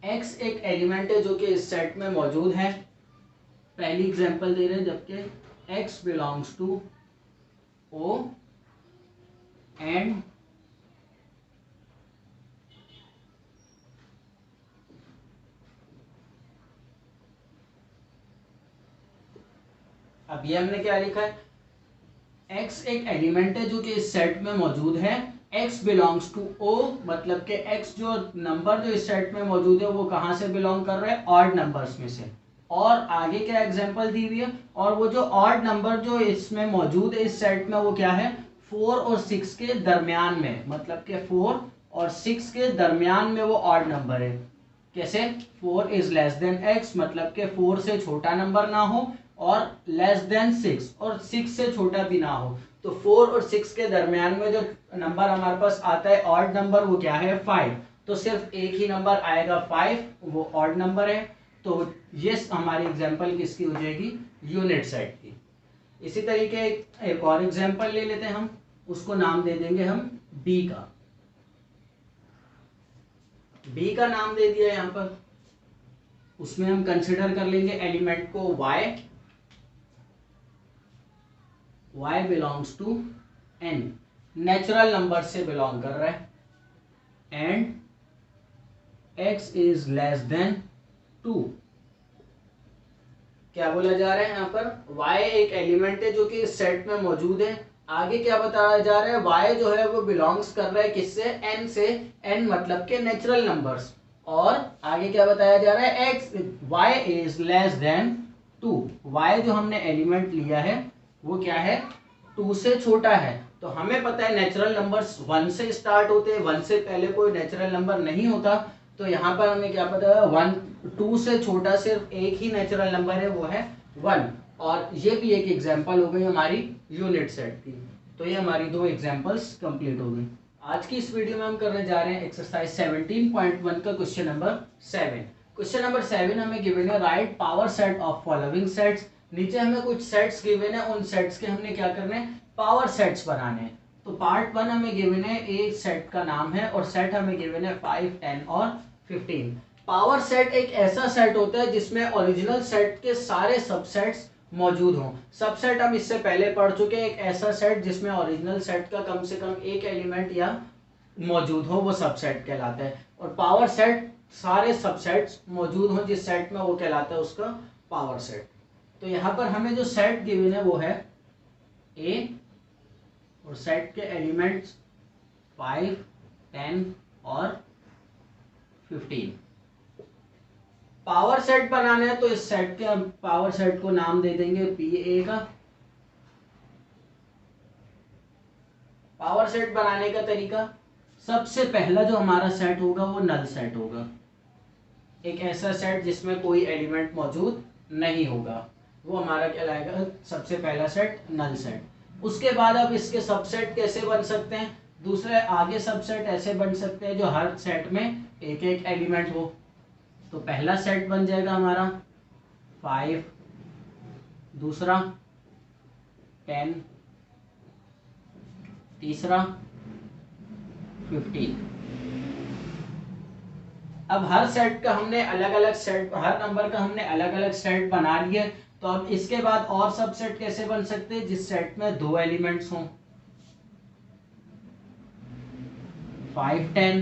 एक्स एक एलिमेंट है जो कि इस सेट में मौजूद है। पहली एग्जांपल दे रहे हैं, जबकि X belongs to O and अब ये हमने क्या लिखा है, एक्स एक एलिमेंट है जो कि इस सेट में मौजूद है। एक्स बिलोंग्स टू ओ मतलब कि एक्स जो नंबर जो इस सेट में मौजूद है वो कहाँ से बिलोंग कर रहा है, ऑड नंबर्स में से। और आगे क्या एग्जांपल दी हुई है, और वो जो ऑड नंबर जो इसमें मौजूद है इस सेट में वो क्या है, 4 और 6 के दरमियान में, मतलब कि 4 और 6 के दरमियान में वो ऑड नंबर है। कैसे, 4 इज लेस देन एक्स मतलब कि 4 से छोटा नंबर ना हो और लेस देन 6 और 6 से छोटा भी ना हो। तो 4 और 6 के दरमियान में जो नंबर हमारे पास आता है ऑड नंबर वो क्या है, 5। तो सिर्फ एक ही नंबर आएगा 5, वो ऑड नंबर है। तो ये हमारी एग्जांपल किसकी हो जाएगी, यूनिट सेट की। इसी तरीके एक और एग्जांपल ले लेते हैं हम, उसको नाम दे देंगे हम बी का। बी का नाम दे दिया यहां पर, उसमें हम कंसिडर कर लेंगे एलिमेंट को y, y belongs to n, natural number से बिलोंग कर रहा है, and x is less than 2। क्या बोला जा रहा है यहाँ पर, y एक एलिमेंट है जो कि इस सेट में मौजूद है। आगे क्या बताया जा रहा है, y जो है वो बिलोंग्स कर रहा है किससे, n से, n मतलब के नेचुरल नंबर्स। और आगे क्या बताया जा रहा है, x y is less than 2। y जो हमने एलिमेंट लिया है वो क्या है, 2 से छोटा है। तो हमें पता है नेचुरल नंबर्स 1 से स्टार्ट होते हैं, 1 से पहले कोई नेचुरल नंबर नहीं होता। तो यहाँ पर हमें क्या पता है, 2 से छोटा सिर्फ एक ही नेचुरल नंबर है, वो है 1। और ये भी एक एग्जांपल हो गई हमारी यूनिट सेट की। तो ये हमारी 2 एग्जांपल्स कंप्लीट हो गई। आज की इस वीडियो में हम करने जा रहे हैं एक्सरसाइज 17.1 का क्वेश्चन नंबर 7। क्वेश्चन नंबर 7 हमें गिवन है, right power set of following sets. नीचे हमें कुछ सेट्स गिवन है, उन सेट्स के हमने क्या करने हैं, पावर सेट्स बनाने हैं। तो पार्ट 1 हमें गिवन है, एक सेट का नाम है और सेट हमें गिवन है 5, 10 और 15। पावर सेट एक ऐसा सेट होता है जिसमें ओरिजिनल सेट के सारे सबसेट्स मौजूद हों। सबसेट हम इससे पहले पढ़ चुके हैं, एक ऐसा सेट जिसमें ओरिजिनल सेट का कम से कम एक एलिमेंट या मौजूद हो वो सबसेट कहलाता है। और पावर सेट सारे सबसेट्स मौजूद हों जिस सेट में, वो कहलाता है उसका पावर सेट। तो यहाँ पर हमें जो सेट गिवन है वो है ए, और सेट के एलिमेंट्स 5, 10 और 15। पावर सेट बनाना है तो इस सेट के हम पावर सेट को नाम दे देंगे पी ए का। पावर सेट बनाने का तरीका, सबसे पहला जो हमारा सेट होगा वो नल सेट होगा, एक ऐसा सेट जिसमें कोई एलिमेंट मौजूद नहीं होगा, वो हमारा कहलाएगा सबसे पहला सेट नल सेट। उसके बाद अब इसके सबसेट कैसे बन सकते हैं, दूसरे आगे सबसेट ऐसे बन सकते हैं जो हर सेट में एक एक एलिमेंट हो। तो पहला सेट बन जाएगा हमारा 5, दूसरा 10, तीसरा 15। अब हर सेट का हमने अलग अलग सेट, हर नंबर का हमने अलग अलग सेट बना लिए। तो अब इसके बाद और सबसेट कैसे बन सकते हैं, जिस सेट में 2 एलिमेंट्स हों, 5, 10,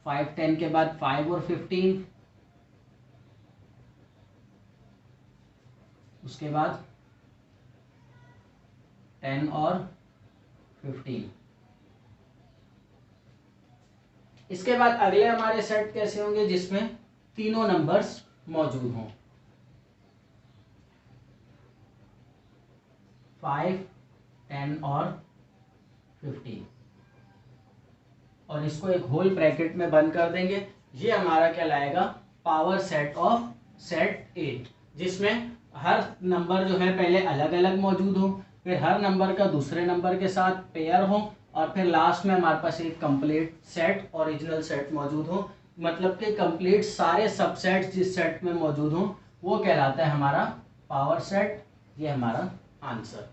5, 10 के बाद 5 और 15, उसके बाद 10 और 15। इसके बाद अगले हमारे सेट कैसे होंगे, जिसमें तीनों नंबर्स मौजूद हों, 5, 10 और 15। और इसको एक होल ब्रैकेट में बंद कर देंगे। ये हमारा क्या लाएगा, पावर सेट ऑफ सेट 8, जिसमें हर नंबर जो है पहले अलग अलग मौजूद हो, फिर हर नंबर का दूसरे नंबर के साथ पेयर हो, और फिर लास्ट में हमारे पास एक कंप्लीट सेट, ओरिजिनल सेट मौजूद हो, मतलब कि कंप्लीट सारे सबसेट्स जिस सेट में मौजूद हो वो कहलाता है हमारा पावर सेट। ये हमारा आंसर।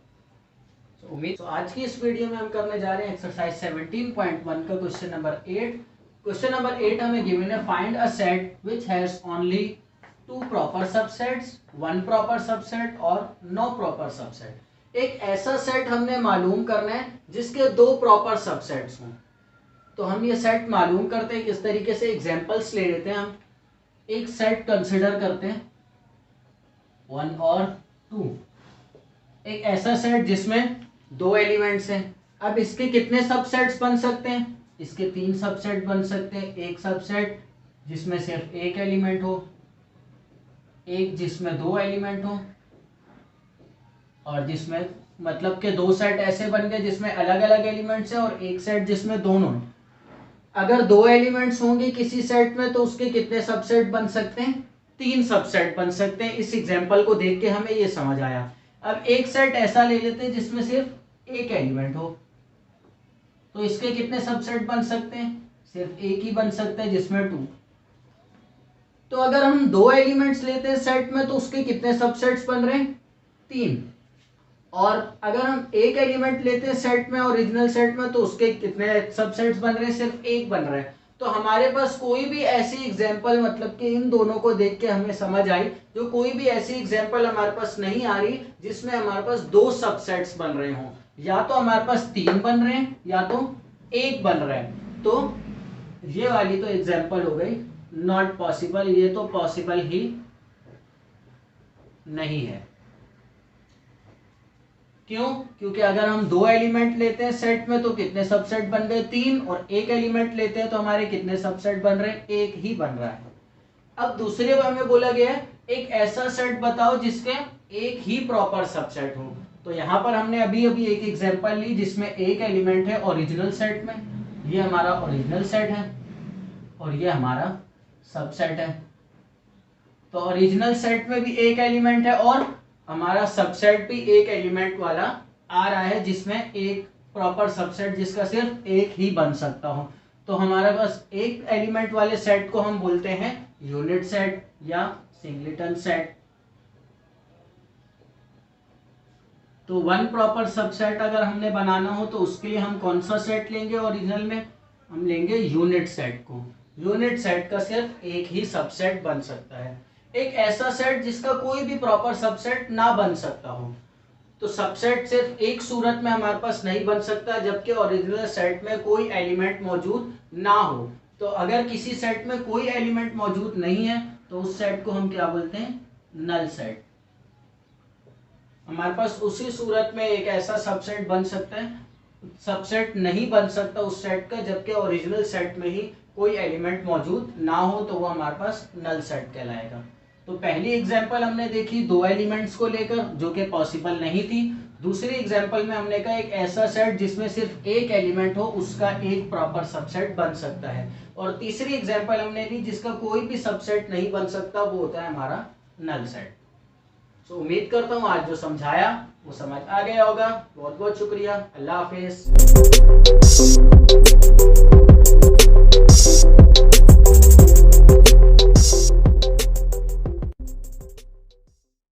उम्मीद तो आज की इस वीडियो में हम करने जा रहे हैं एक्सरसाइज 17.1 का क्वेश्चन नंबर 8। क्वेश्चन नंबर 8 हमें गिवन है, find a set which has only 2 proper subsets, 1 proper subset और नो प्रॉपर सबसेट। एक ऐसा सेट हमने मालूम करना है जिसके 2 प्रॉपर सबसेट्स हों। तो हम ये सेट मालूम करते हैं किस तरीके से, एग्जांपल्स ले लेते हैं। हम एक सेट कंसिडर करते हैं 1 और 2, एक ऐसा सेट जिसमें 2 एलिमेंट्स हैं। अब इसके कितने सबसेट्स बन सकते हैं? इसके 3 सबसेट बन सकते हैं। एक सबसेट जिसमें सिर्फ एक एलिमेंट हो, एक जिसमें 2 एलिमेंट हो, और जिसमें मतलब के 2 सेट ऐसे बन गए जिसमें अलग अलग एलिमेंट्स हैं, और एक सेट जिसमें दोनों हैं। अगर 2 एलिमेंट्स होंगे किसी सेट में तो उसके कितने सबसेट बन सकते हैं? 3 सबसेट बन सकते हैं। इस एग्जांपल को देख के हमें ये समझ आया। अब एक सेट ऐसा ले लेते हैं जिसमें सिर्फ एक एलिमेंट हो, तो इसके कितने सबसेट बन सकते हैं? सिर्फ एक ही बन सकता है जिसमें 2। तो अगर हम 2 एलिमेंट्स लेते हैं सेट में तो उसके कितने सबसेट्स बन रहे हैं? 3। और अगर हम एक एलिमेंट लेते हैं सेट में, ओरिजिनल सेट में, तो उसके कितने सबसेट्स बन रहे हैं? सिर्फ एक बन रहा है। तो हमारे पास कोई भी ऐसी एग्जांपल, मतलब कि इन दोनों को देख के हमें समझ आई, जो कोई भी ऐसी एग्जांपल हमारे पास नहीं आ रही जिसमें हमारे पास 2 सबसेट्स बन रहे हों। या तो हमारे पास 3 बन रहे हैं या तो 1 बन रहा है। तो ये वाली तो एग्जांपल हो गई नॉट पॉसिबल, ये तो पॉसिबल ही नहीं है। क्यों? क्योंकि अगर हम 2 एलिमेंट लेते हैं सेट में तो कितने सबसेट बन गए? 3। और एक एलिमेंट लेते हैं तो हमारे कितने सबसेट बन रहे हैं? एक ही बन रहा है। अब दूसरे बार में बोला गया है एक ऐसा सेट बताओ जिसके एक ही प्रॉपर सबसेट हो। तो यहाँ पर हमने अभी अभी एक एग्जांपल ली जिसमें एक एलिमेंट है ओरिजिनल सेट में, ये हमारा ओरिजिनल सेट है और ये हमारा सबसेट है। तो ओरिजिनल सेट में भी एक एलिमेंट है और हमारा सबसेट भी एक एलिमेंट वाला आ रहा है जिसमें एक प्रॉपर सबसेट जिसका सिर्फ एक ही बन सकता हो। तो हमारे पास एक एलिमेंट वाले सेट को हम बोलते हैं यूनिट सेट या सिंगलेटन सेट। तो 1 प्रॉपर सबसेट अगर हमने बनाना हो तो उसके लिए हम कौन सा सेट लेंगे? ओरिजिनल में हम लेंगे यूनिट सेट को। यूनिट सेट का सिर्फ एक ही सबसेट बन सकता है। एक ऐसा सेट जिसका कोई भी प्रॉपर सबसेट ना बन सकता हो। तो सबसेट सिर्फ एक सूरत में हमारे पास नहीं बन सकता, जबकि ओरिजिनल सेट में कोई एलिमेंट मौजूद ना हो। तो अगर किसी सेट में कोई एलिमेंट मौजूद नहीं है तो उस सेट को हम क्या बोलते हैं? Null set. हमारे पास उसी सूरत में एक ऐसा सबसेट बन सकता है, सबसेट नहीं बन सकता उस सेट का, जबकि ओरिजिनल सेट में ही कोई एलिमेंट मौजूद ना हो, तो वो हमारे पास नल सेट कहलाएगा। तो पहली एग्जांपल हमने देखी 2 एलिमेंट्स को लेकर जो कि पॉसिबल नहीं थी। दूसरी एग्जांपल में हमने कहा एक ऐसा सेट जिसमें सिर्फ एक एलिमेंट हो, उसका एक प्रॉपर सबसेट बन सकता है। और तीसरी एग्जांपल हमने ली जिसका कोई भी सबसेट नहीं बन सकता, वो होता है हमारा नल सेट। तो उम्मीद करता हूँ आज जो समझाया वो समझ आ गया होगा। बहुत बहुत शुक्रिया। अल्लाह हाफिज।